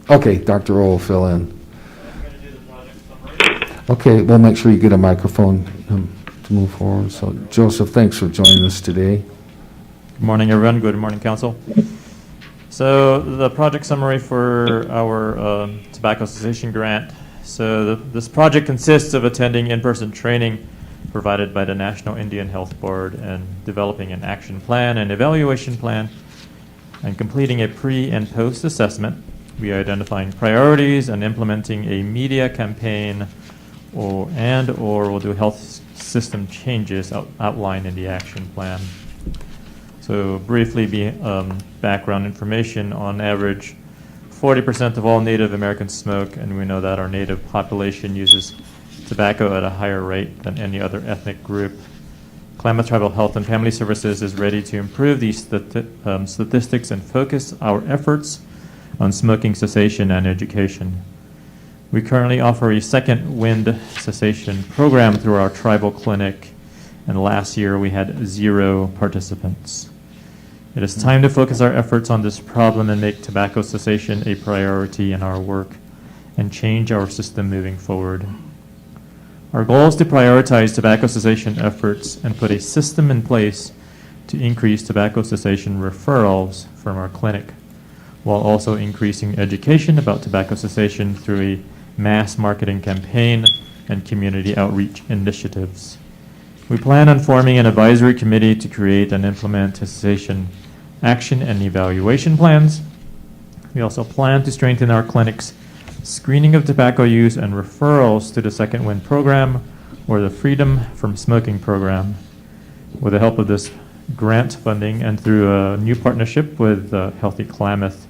Okay, Dr. O will fill in. Okay, we'll make sure you get a microphone to move forward. So Joseph, thanks for joining us today. Good morning, everyone. Good morning, Council. So the project summary for our tobacco cessation grant. So this project consists of attending in-person training provided by the National Indian Health Board and developing an action plan and evaluation plan and completing a pre- and post-assessment. We are identifying priorities and implementing a media campaign or will do health system changes outlined in the action plan. So briefly, background information. On average, 40% of all Native Americans smoke, and we know that our Native population uses tobacco at a higher rate than any other ethnic group. Klamath Tribal Health and Family Services is ready to improve these statistics and focus our efforts on smoking cessation and education. We currently offer a second wind cessation program through our tribal clinic, and last year we had 0 participants. It is time to focus our efforts on this problem and make tobacco cessation a priority in our work and change our system moving forward. Our goal is to prioritize tobacco cessation efforts and put a system in place to increase tobacco cessation referrals from our clinic, while also increasing education about tobacco cessation through a mass marketing campaign and community outreach initiatives. We plan on forming an advisory committee to create and implement cessation action and evaluation plans. We also plan to strengthen our clinic's screening of tobacco use and referrals to the Second Wind program or the Freedom from Smoking program. With the help of this grant funding and through a new partnership with Healthy Klamath,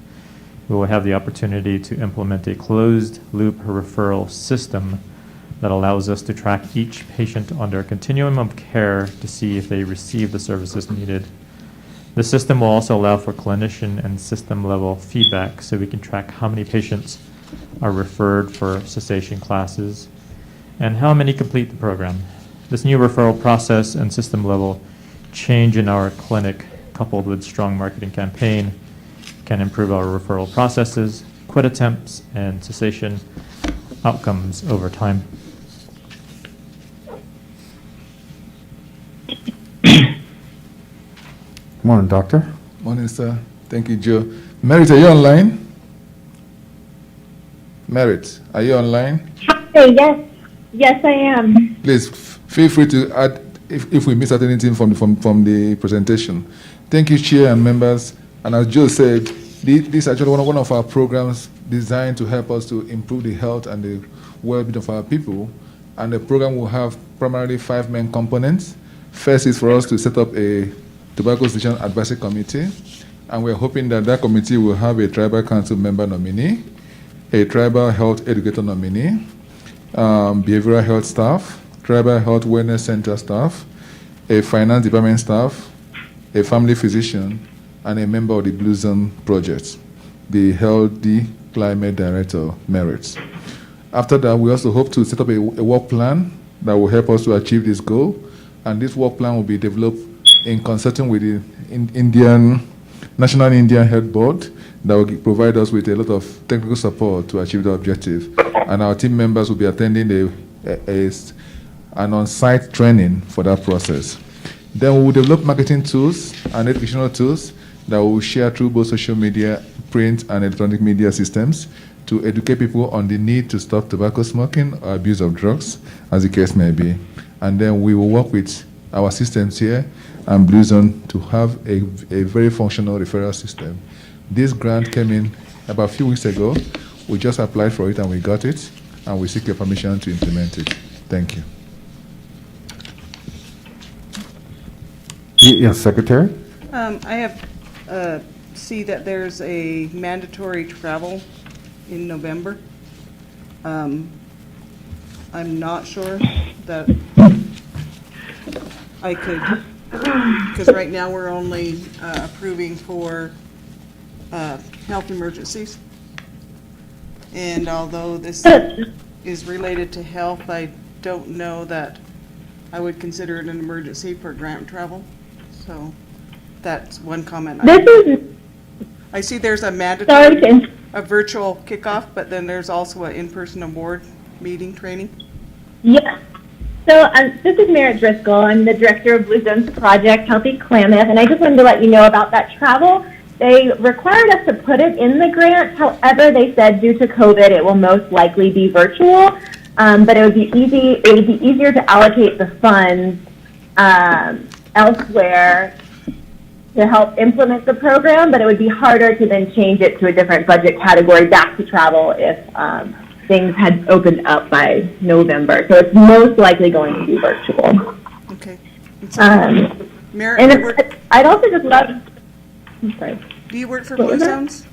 we will have the opportunity to implement a closed-loop referral system that allows us to track each patient on their continuum of care to see if they receive the services needed. The system will also allow for clinician and system-level feedback so we can track how many patients are referred for cessation classes and how many complete the program. This new referral process and system-level change in our clinic, coupled with strong marketing campaign, can improve our referral processes, quit attempts, and cessation outcomes over time. Morning, Doctor. Morning, sir. Thank you, Joe. Merit, are you online? Merit, are you online? Hi, yes. Yes, I am. Please feel free to add if we missed out anything from the presentation. Thank you, Chair and members. And as Joe said, this is actually one of our programs designed to help us to improve the health and the well-being of our people. And the program will have primarily 5 main components. First is for us to set up a Tobacco Cessation Advisory Committee, and we're hoping that that committee will have a tribal council member nominee, a tribal health educator nominee, behavioral health staff, tribal health wellness center staff, a finance department staff, a family physician, and a member of the Blue Zone Project, the Healthy Climate Director, Merits. After that, we also hope to set up a work plan that will help us to achieve this goal, and this work plan will be developed in consulting with the National Indian Health Board that will provide us with a lot of technical support to achieve the objective. And our team members will be attending an on-site training for that process. Then we will develop marketing tools and educational tools that we will share through both social media, print, and electronic media systems to educate people on the need to stop tobacco smoking or abuse of drugs, as the case may be. And then we will work with our systems here and Blue Zone to have a very functional referral system. This grant came in about a few weeks ago. We just applied for it and we got it, and we seek your permission to implement it. Thank you. Yes, Secretary. I have see that there's a mandatory travel in November. I'm not sure that I could, because right now we're only approving for health emergencies. And although this is related to health, I don't know that I would consider it an emergency for grant travel. So that's one comment. I see there's a mandatory, a virtual kickoff, but then there's also an in-person award meeting training. Yeah. So this is Merritt Driscoll. I'm the director of Blue Zone's project, Healthy Klamath, and I just wanted to let you know about that travel. They required us to put it in the grant. However, they said due to COVID, it will most likely be virtual, but it would be easy. It would be easier to allocate the funds elsewhere to help implement the program, but it would be harder to then change it to a different budget category back to travel if things had opened up by November. So it's most likely going to be virtual. Okay. And I'd also just love, I'm sorry. Do you work for What Blue was that? Zones?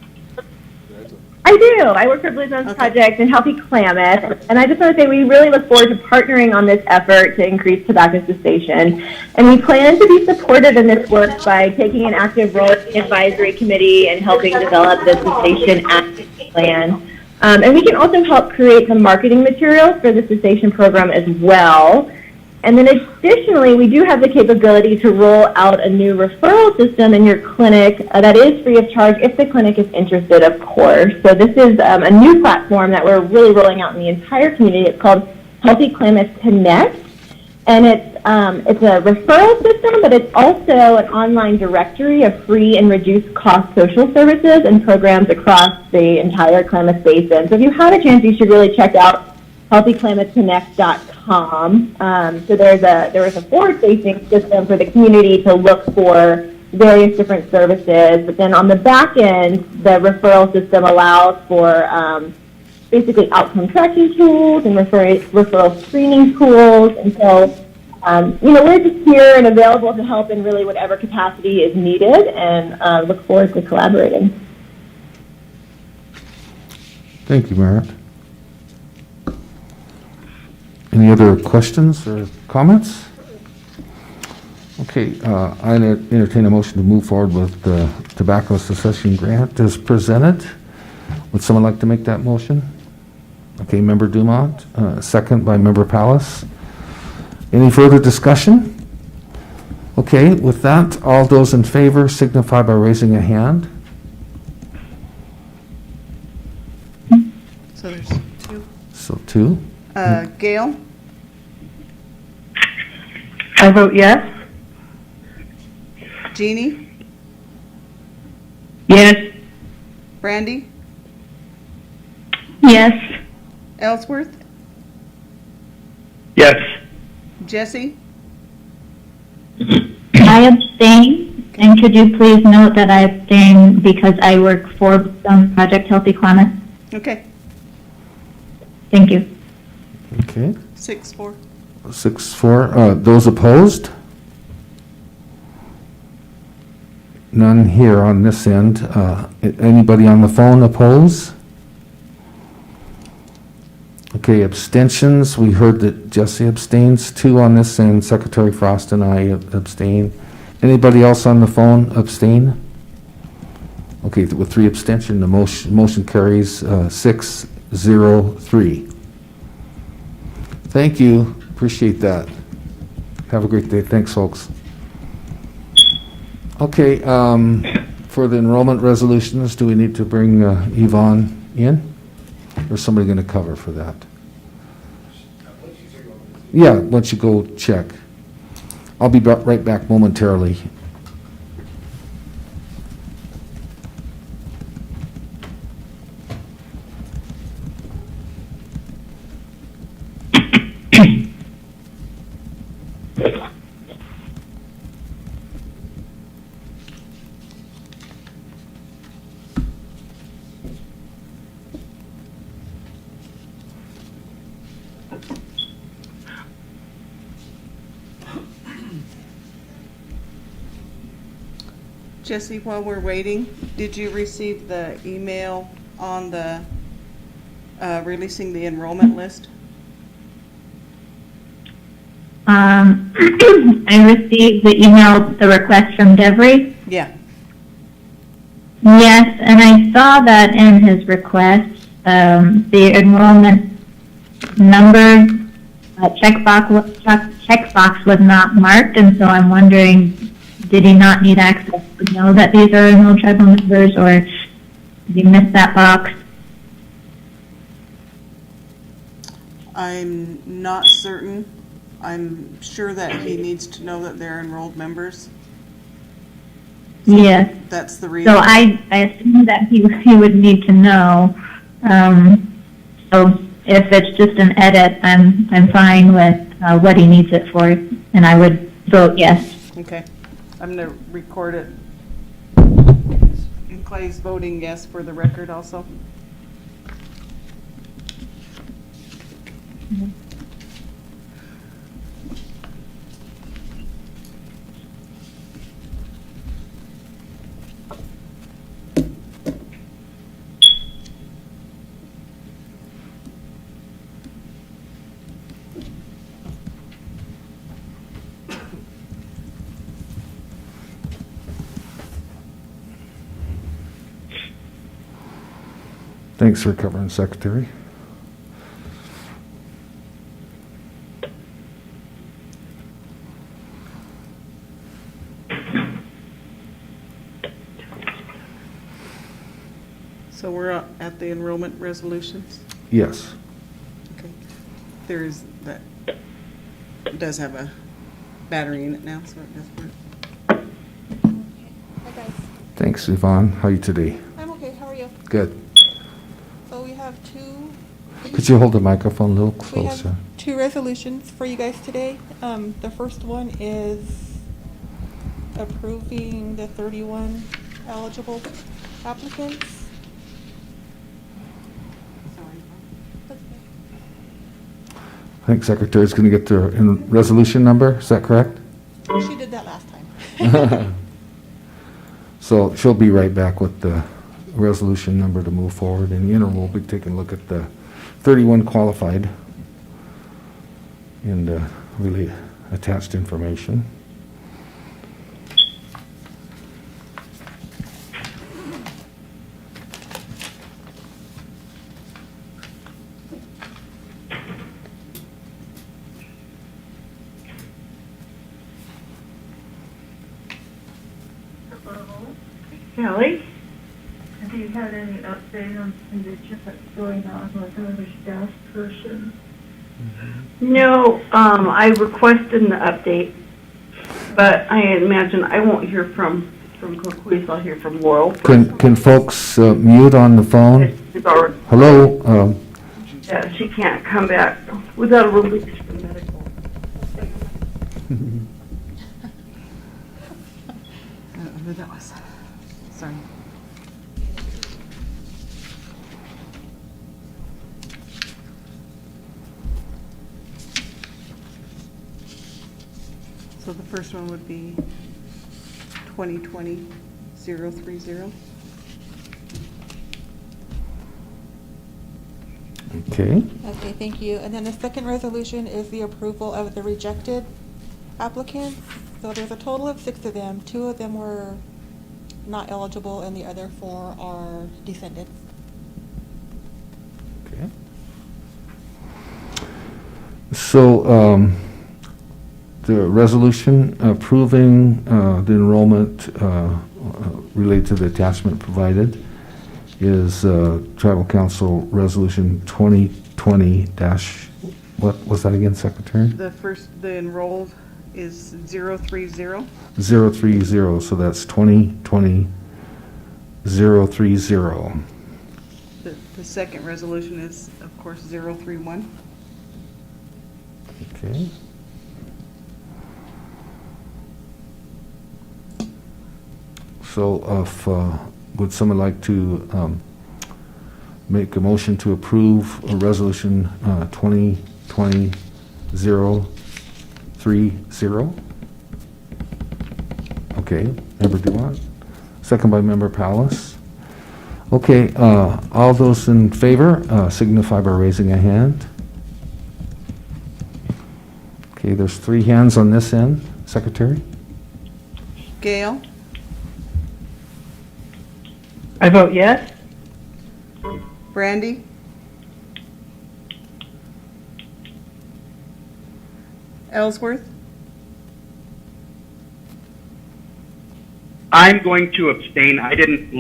I do. I work for Blue Zones Project in Healthy Klamath, and I just want to say we really look forward to partnering on this effort to increase tobacco cessation. And we plan to be supportive in this work by taking an active role in the advisory committee and helping develop the cessation action plan. And we can also help create some marketing materials for the cessation program as well. And then additionally, we do have the capability to roll out a new referral system in your clinic that is free of charge if the clinic is interested, of course. So this is a new platform that we're really rolling out in the entire community. It's called Healthy Klamath Connect. And it's a referral system, but it's also an online directory of free and reduced cost social services and programs across the entire Klamath Basin. So if you have a chance, you should really check out healthyklamathconnect.com. So there is a forward-facing system for the community to look for various different services, but then on the back end, the referral system allows for basically outcome tracking tools and referral screening tools. And so, we're just here and available to help in really whatever capacity is needed, and look forward to collaborating. Thank you, Merritt. Any other questions or comments? Okay, I entertain a motion to move forward with the tobacco cessation grant as presented. Would someone like to make that motion? Okay, Member Dumont, second by Member Pallas. Any further discussion? Okay, with that, all those in favor signify by raising a hand. So there's two. So 2. Gail? I vote yes. Jeannie? Yes. Brandy? Yes. Ellsworth? Yes. Jesse? I abstain, and could you please note that I abstain because I work for Project Healthy Klamath? Okay. Thank you. Okay, 6-4. 6-4. Those opposed? None here on this end. Anybody on the phone oppose? Okay, abstentions. We heard that Jesse abstains. 2 on this end. Secretary Frost and I abstain. Anybody else on the phone abstain? Okay, with 3 abstention, the motion carries 6-0-3. Thank you. Appreciate that. Have a great day. Thanks, folks. Okay, for the enrollment resolutions, do we need to bring Yvonne in? Or is somebody going to cover for that? Yeah, once you go check. I'll be right back momentarily. Jesse, while we're waiting, did you receive the email on the releasing the enrollment list? I received the email, the request from Devery. Yeah. Yes, and I saw that in his request, the enrollment number checkbox was not marked, and so I'm wondering, did he not need access to know that these are enrolled tribal members, or did he miss that box? I'm not certain. I'm sure that he needs to know that they're enrolled members. Yes. That's the reason. So I assume that he would need to know. So if it's just an edit, I'm fine with what he needs it for, and I would vote yes. Okay. I'm going to record it. And Clay's voting yes for the record also. Thanks for covering, Secretary. So we're at the enrollment resolutions? Yes. Okay. There's, that does have a battery in it now, so it does work. Hi guys, Thanks, Yvonne. How are you today? I'm okay, how are you? Good. So we have two, Could you hold the microphone a little we closer? have two resolutions for you guys today. The first one is approving the 31 eligible applicants. I think Secretary's going to get the resolution number. Is that correct? She did that last time. So she'll be right back with the resolution number to move forward. In the interim, we'll be taking a look at the 31 qualified and really attached information. Kelly, have you had any update on the position that's going on with another staff person? No, I requested an update, but I imagine I won't hear from Coquise, I'll hear from Laurel. Can folks mute on the phone? She's already, Hello? yeah, she can't come back without a release from medical. Who that was? Sorry. So the first one would be 2020-030. Okay. Okay, thank you. And then the second resolution is the approval of the rejected applicants. So there's a total of 6 of them. 2 of them were not eligible and the other 4 are descendants. Okay. So, the resolution approving the enrollment related to the attachment provided is Tribal Council Resolution 2020 dash, what was that again, Secretary? The enrolled is 030. 030, so that's 2020 030. The second resolution is, of course, 031. Okay. So if, would someone like to make a motion to approve a resolution 2020-030? Okay, Member Dumont, second by Member Palace. Okay, all those in favor signify by raising a hand. Okay, there's 3 hands on this end. Secretary? Gail? I vote yes. Brandy? Ellsworth? I'm going to abstain. I didn't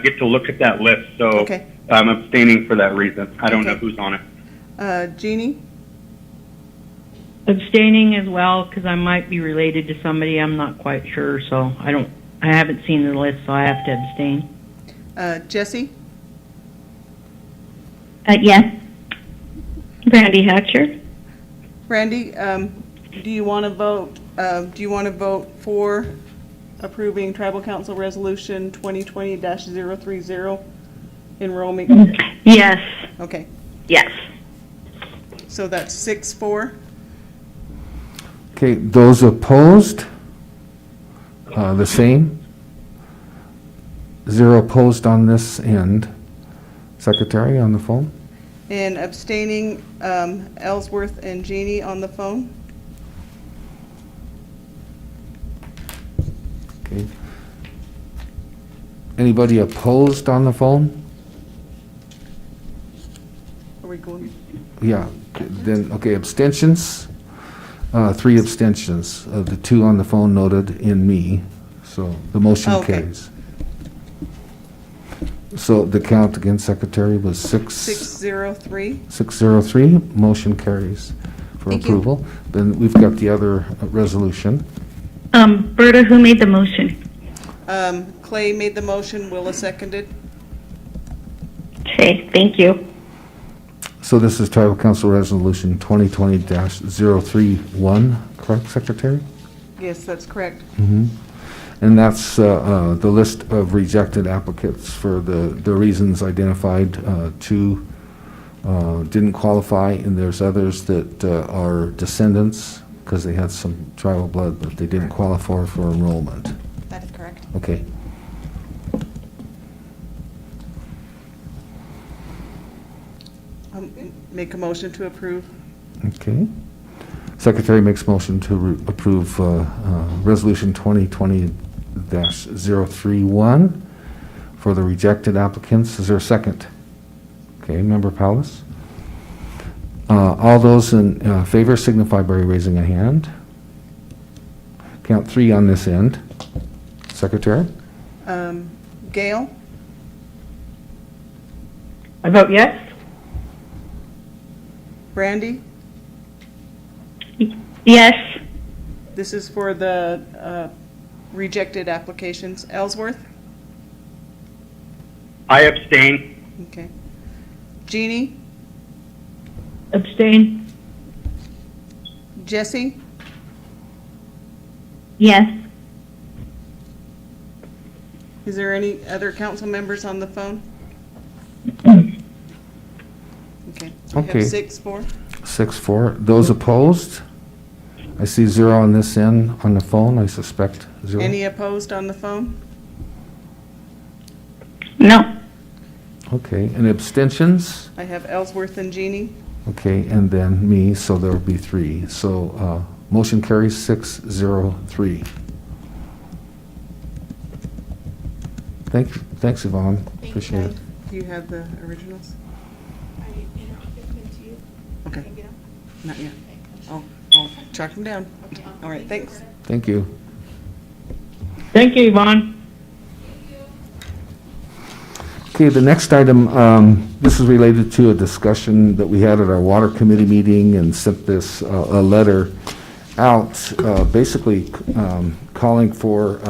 get to look at that list, so Okay. I'm abstaining for that reason. I don't know Okay. who's on it. Jeannie? Abstaining as well, because I might be related to somebody, I'm not quite sure, so I haven't seen the list, so I have to abstain. Jesse? Yes. Brandy Hatcher. Brandy, do you want to vote for approving Tribal Council Resolution 2020-030 enrollment? Yes. Okay. Yes. So that's 6-4. Okay, those opposed? The same? 0 opposed on this end. Secretary on the phone? And abstaining, Ellsworth and Jeannie on the phone. Okay. Anybody opposed on the phone? Are we going? Yeah, then, okay, abstentions? 3 abstentions. The 2 on the phone noted in me, so the motion Okay. carries. So the count again, Secretary, was 603. 603, motion carries for Thank you. approval. Then we've got the other resolution. Berta, who made the motion? Clay made the motion, Willa seconded. Okay, thank you. So this is Tribal Council Resolution 2020-031, correct, Secretary? Yes, that's correct. And that's the list of rejected applicants for the reasons identified. 2 didn't qualify, and there's others that are descendants because they had some tribal blood, but they didn't qualify for enrollment. That is correct. Okay. Make a motion to approve. Okay. Secretary makes motion to approve Resolution 2020-031 for the rejected applicants. Is there a second? Okay, Member Palace. All those in favor signify by raising a hand. Count 3 on this end. Secretary? Gail, I vote yes. Brandy, Yes. this is for the rejected applications. Ellsworth? I abstain. Okay. Jeannie? Abstain? Jesse? Yes. Is there any other council members on the phone? Okay. We have Okay. 6-4. 6-4. Those opposed? I see 0 on this end on the phone. I suspect 0. Any opposed on the phone? No. Okay, and abstentions? I have Ellsworth and Jeannie. Okay, and then me, so there will be 3. So motion carries 603. Thanks, Yvonne. Appreciate it. Do you have the originals? Okay. Not yet. I'll track them down. All right, thanks. Thank you. Thank you, Yvonne. Okay, the next item, this is related to a discussion that we had at our water committee meeting and sent this a letter out, basically calling for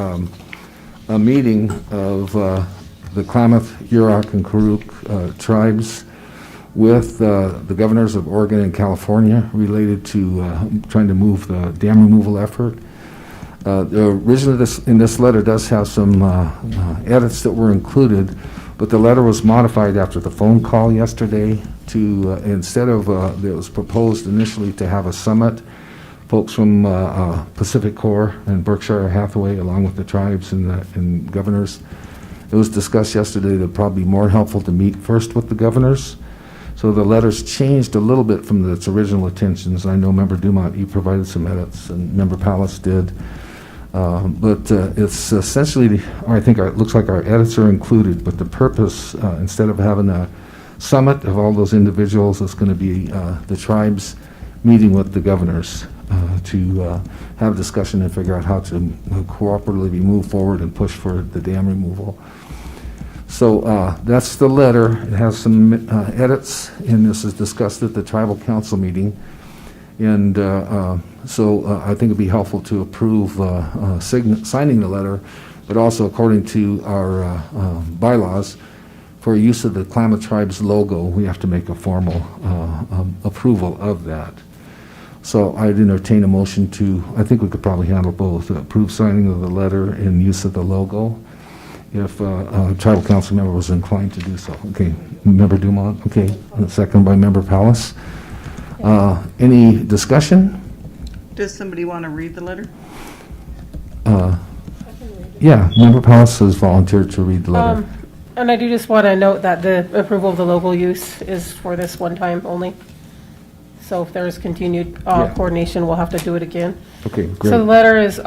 a meeting of the Klamath, Yurok, and Karuk tribes with the governors of Oregon and California related to trying to move the dam removal effort. The original in this letter does have some edits that were included, but the letter was modified after the phone call yesterday to, instead of, it was proposed initially to have a summit, folks from Pacific Corps and Berkshire Hathaway, along with the tribes and governors. It was discussed yesterday that it'd probably be more helpful to meet first with the governors. So the letter's changed a little bit from its original intentions. I know Member Dumont, you provided some edits, and Member Palace did. But it's essentially, or I think it looks like our edits are included, but the purpose, instead of having a summit of all those individuals, is going to be the tribes meeting with the governors to have a discussion and figure out how to cooperatively move forward and push for the dam removal. So that's the letter. It has some edits, and this is discussed at the tribal council meeting. And so I think it'd be helpful to approve signing the letter, but also according to our bylaws, for use of the Klamath Tribe's logo, we have to make a formal approval of that. So I'd entertain a motion to, I think we could probably handle both, approve signing of the letter and use of the logo, if a tribal council member was inclined to do so. Okay, Member Dumont, okay, and second by Member Palace. Any discussion? Does somebody want to read the letter? Yeah, Member Powers has volunteered to read the letter. And I do just want to note that the approval of the local use is for this one time only. So if there's continued coordination, we'll have to do it again. Okay, So the great. letter is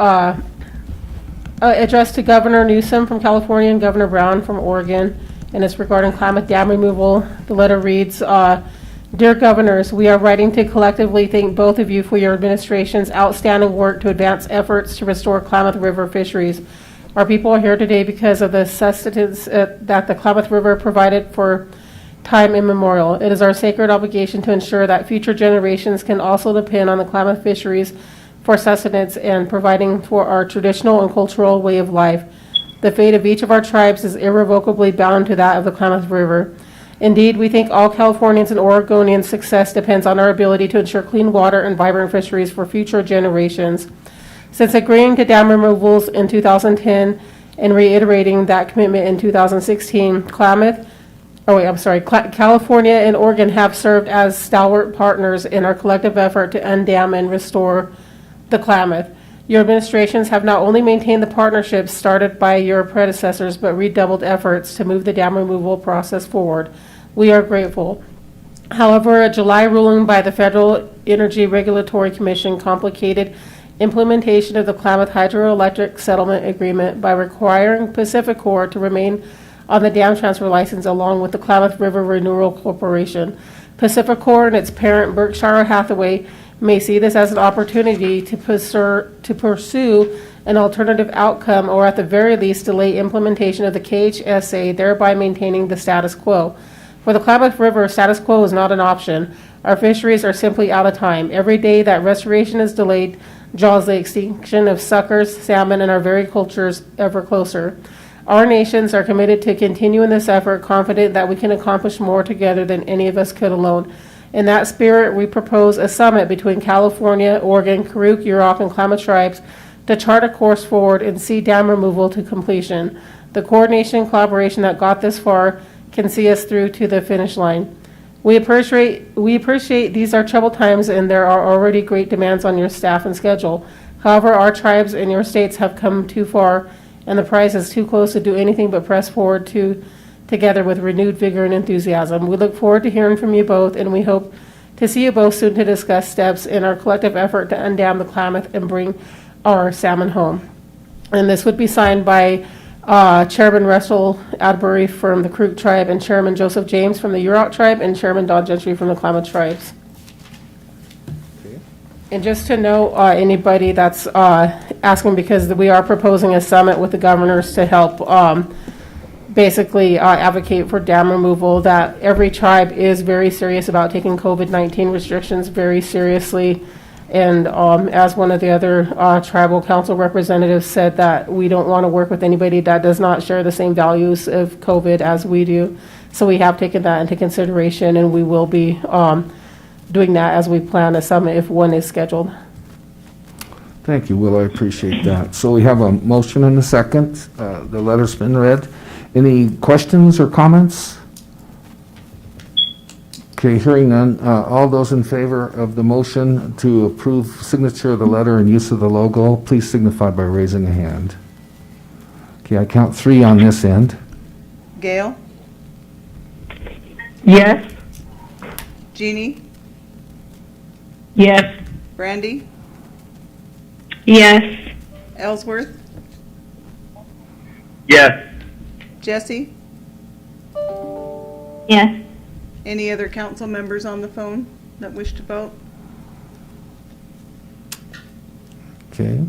addressed to Governor Newsom from California and Governor Brown from Oregon, and it's regarding Klamath dam removal. The letter reads, Dear Governors, we are writing to collectively thank both of you for your administration's outstanding work to advance efforts to restore Klamath River fisheries. Our people are here today because of the sustenance that the Klamath River provided for time immemorial. It is our sacred obligation to ensure that future generations can also depend on the Klamath fisheries for sustenance and providing for our traditional and cultural way of life. The fate of each of our tribes is irrevocably bound to that of the Klamath River. Indeed, we think all Californians and Oregonians' success depends on our ability to ensure clean water and vibrant fisheries for future generations. Since agreeing to dam removals in 2010 and reiterating that commitment in 2016, California and Oregon have served as stalwart partners in our collective effort to undam and restore the Klamath. Your administrations have not only maintained the partnerships started by your predecessors, but redoubled efforts to move the dam removal process forward. We are grateful. However, a July ruling by the Federal Energy Regulatory Commission complicated implementation of the Klamath Hydroelectric Settlement Agreement by requiring Pacificorp to remain on the dam transfer license along with the Klamath River Renewal Corporation. Pacificorp and its parent Berkshire Hathaway may see this as an opportunity to pursue an alternative outcome, or at the very least delay implementation of the KHSA, thereby maintaining the status quo. For the Klamath River, status quo is not an option. Our fisheries are simply out of time. Every day that restoration is delayed draws the extinction of suckers, salmon, and our very cultures ever closer. Our nations are committed to continuing this effort, confident that we can accomplish more together than any of us could alone. In that spirit, we propose a summit between California, Oregon, Karuk, Yurok, and Klamath tribes to chart a course forward and see dam removal to completion. The coordination and collaboration that got this far can see us through to the finish line. We appreciate these are troubled times and there are already great demands on your staff and schedule. However, our tribes and your states have come too far and the prize is too close to do anything but press forward together with renewed vigor and enthusiasm. We look forward to hearing from you both, and we hope to see you both soon to discuss steps in our collective effort to undam the Klamath and bring our salmon home. And this would be signed by Chairman Russell Atterbury from the Karuk tribe and Chairman Joseph James from the Yurok tribe and Chairman Don Gentry from the Klamath tribes. And just to know, anybody that's asking, because we are proposing a summit with the governors to help basically advocate for dam removal, that every tribe is very serious about taking COVID-19 restrictions very seriously. And as one of the other tribal council representatives said, that we don't want to work with anybody that does not share the same values of COVID as we do. So we have taken that into consideration, and we will be doing that as we plan a summit if one is scheduled. Thank you, Will. I appreciate that. So we have a motion and a second. The letter's been read. Any questions or comments? Okay, hearing none. All those in favor of the motion to approve signature of the letter and use of the logo, please signify by raising a hand. Okay, I count 3 on this end. Gail? Yes. Jeannie? Yes. Brandy? Yes. Ellsworth? Yes. Jesse? Yes. Any other council members on the phone that wish to vote? Okay.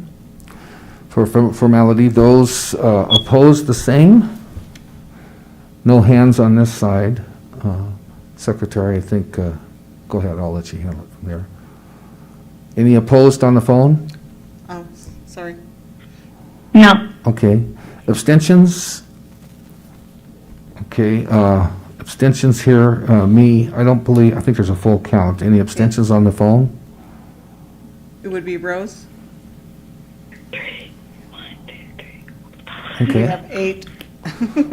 For formality, those opposed, the same. No hands on this side. Secretary, I think, go ahead, I'll let you handle it from there. Any opposed on the phone? Oh, sorry. No. Okay. Abstentions? Okay, abstentions here, me, I think there's a full count. Any abstentions on the phone? It would be Rose. Okay. We have 8.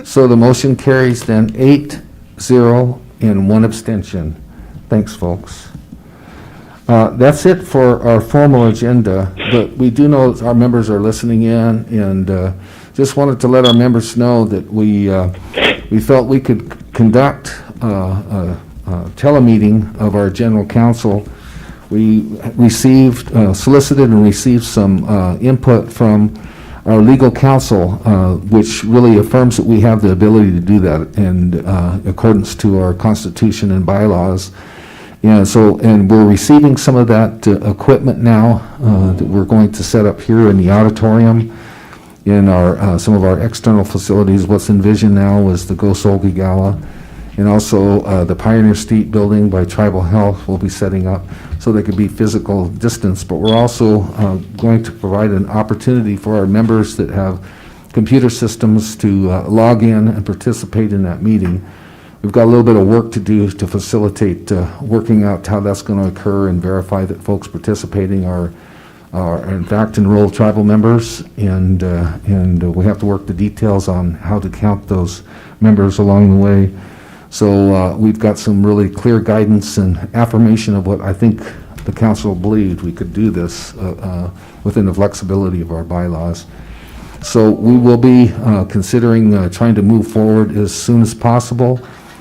So the motion carries then 8-0 and 1 abstention. Thanks, folks. That's it for our formal agenda, but we do know that our members are listening in, and just wanted to let our members know that we felt we could conduct a telemeeting of our general counsel. We received, solicited and received some input from our legal counsel, which really affirms that we have the ability to do that in accordance to our Constitution and bylaws. And we're receiving some of that equipment now that we're going to set up here in the auditorium, in our some of our external facilities. What's envisioned now is the Go Solgi Gala, and also the Pioneer Street building by Tribal Health will be setting up so they could be physical distance. But we're also going to provide an opportunity for our members that have computer systems to log in and participate in that meeting. We've got a little bit of work to do to facilitate working out how that's going to occur and verify that folks participating are in fact enrolled tribal members, and we have to work the details on how to count those members along the way. So we've got some really clear guidance and affirmation of what I think the council believed we could do this within the flexibility of our bylaws. So we will be considering trying to move forward as soon as possible.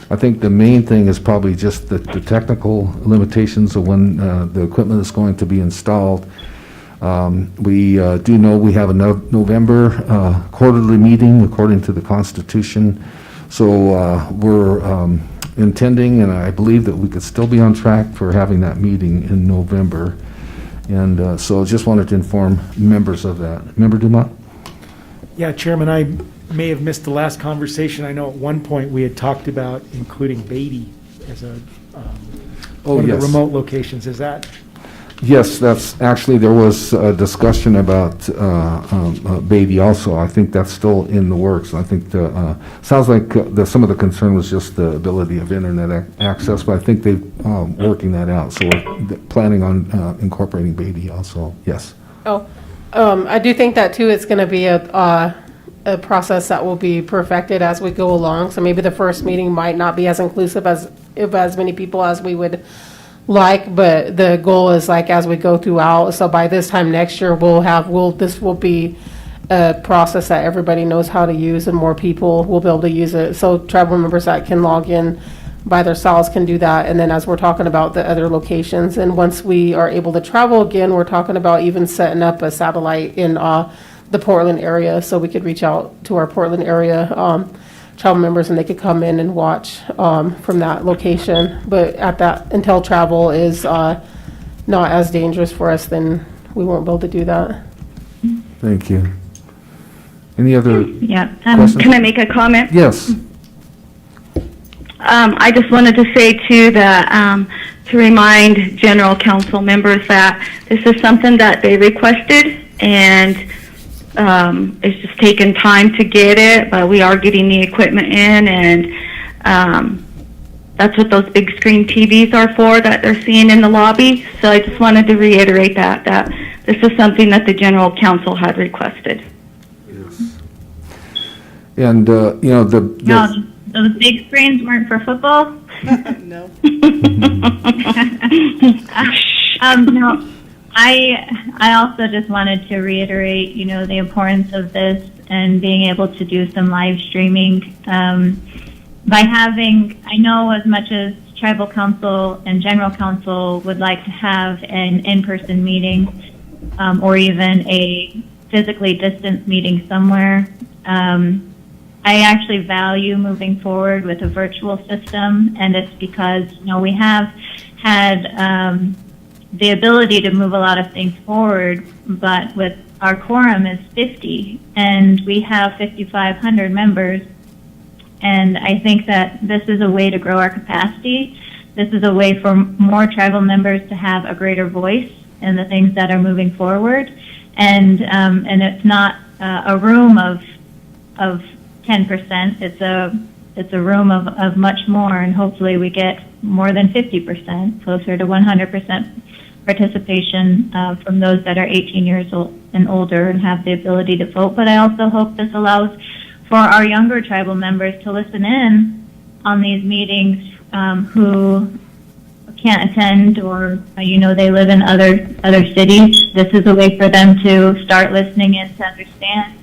I think the main thing is probably just the technical limitations of when the equipment is going to be installed. We do know we have a November quarterly meeting according to the Constitution. So we're intending, and I believe that we could still be on track for having that meeting in November. And so just wanted to inform members of that. Member Dumont? Yeah, Chairman, I may have missed the last conversation. I know at one point we had talked about including Beatty as a one of the remote locations. Is that? Yes, that's actually, there was a discussion about Beatty also. I think that's still in the works. I think sounds like some of the concern was just the ability of internet access, but I think they're working that out. So we're planning on incorporating Beatty also. Yes. Oh, I do think that too. It's going to be a process that will be perfected as we go along. So maybe the first meeting might not be as inclusive as many people as we would like, but the goal is like as we go throughout. So by this time next year, this will be a process that everybody knows how to use, and more people will be able to use it. So tribal members that can log in by themselves can do that. And then as we're talking about the other locations, and once we are able to travel again, we're talking about even setting up a satellite in the Portland area, so we could reach out to our Portland area tribal members and they could come in and watch from that location. But until travel is not as dangerous for us, then we won't be able to do that. Thank you. Any other Yeah. questions? Can I make a comment? Yes. I just wanted to say too that to remind general council members that this is something that they requested, and it's just taken time to get it, but we are getting the equipment in, and that's what those big screen TVs are for that they're seeing in the lobby. So I just wanted to reiterate that this is something that the general council had requested. Yes. And No, those big screens weren't for football? No. No. I also just wanted to reiterate, the importance of this and being able to do some live streaming. I know as much as Tribal Council and General Council would like to have an in-person meeting, or even a physically distanced meeting somewhere, I actually value moving forward with a virtual system, and it's because, we have had the ability to move a lot of things forward, but with our quorum is 50, and we have 5,500 members, and I think that this is a way to grow our capacity. This is a way for more tribal members to have a greater voice in the things that are moving forward, and it's not a room of 10%. It's a room of much more, and hopefully we get more than 50%, closer to 100% participation from those that are 18 years old and older and have the ability to vote. But I also hope this allows for our younger tribal members to listen in on these meetings who can't attend, or they live in other cities, this is a way for them to start listening in to understand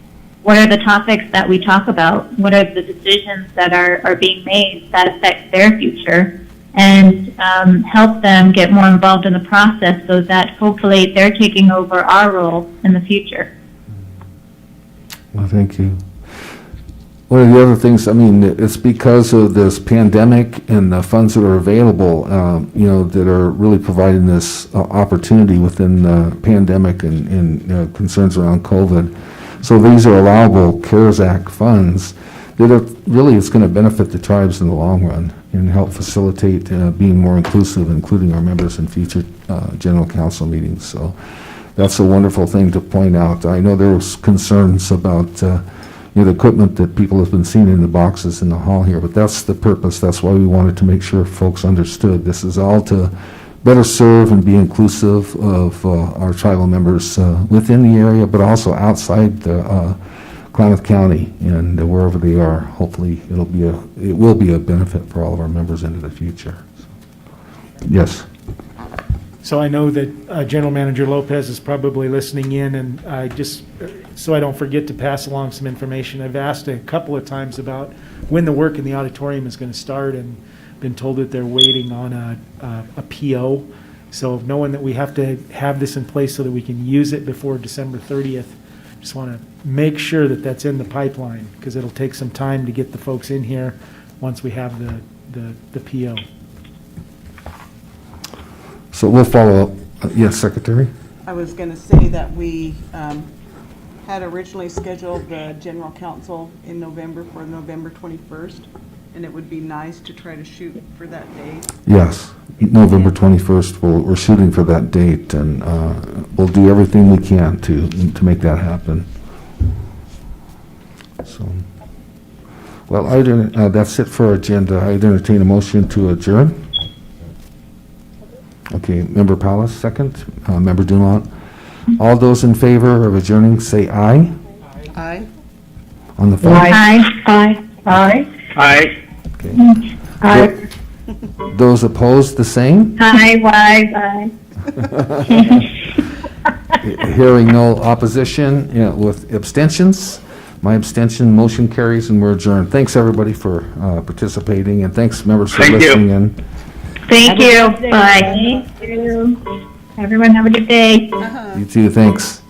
what are the topics that we talk about, what are the decisions that are being made that affect their future, and help them get more involved in the process so that hopefully they're taking over our role in the future. Well, thank you. One of the other things, I mean, it's because of this pandemic and the funds that are available, that are really providing this opportunity within the pandemic and concerns around COVID. So these are allowable CARES Act funds that are really, it's going to benefit the tribes in the long run and help facilitate being more inclusive, including our members in future general council meetings. So that's a wonderful thing to point out. I know there was concerns about the equipment that people have been seeing in the boxes in the hall here, but that's the purpose. That's why we wanted to make sure folks understood. This is all to better serve and be inclusive of our tribal members within the area, but also outside the Klamath County and wherever they are. Hopefully, it will be a benefit for all of our members into the future. So, yes. So I know that General Manager Lopez is probably listening in, and I just, so I don't forget to pass along some information, I've asked a couple of times about when the work in the auditorium is going to start, and been told that they're waiting on a PO. So knowing that we have to have this in place so that we can use it before December 30th, just want to make sure that that's in the pipeline, because it'll take some time to get the folks in here once we have the PO. So we'll follow up. Yes, Secretary? I was going to say that we had originally scheduled the general council in November for November 21st, and it would be nice to try to shoot for that date. Yes, November 21st, we're shooting for that date, and we'll do everything we can to make that happen. So, well, that's it for our agenda. I'd entertain a motion to adjourn. Okay, Member Palace, second. Member Dumont. All those in favor of adjourning, say aye. Aye. On the phone? Aye. Aye. Aye. Aye. Okay. Aye. Those opposed, the same? Aye, aye, aye. Hearing no opposition with abstentions, my abstention motion carries and we're adjourned. Thanks, everybody, for participating, and thanks, members, for listening in. Thank you. Bye. Thank you. Everyone have a good day. You too, thanks.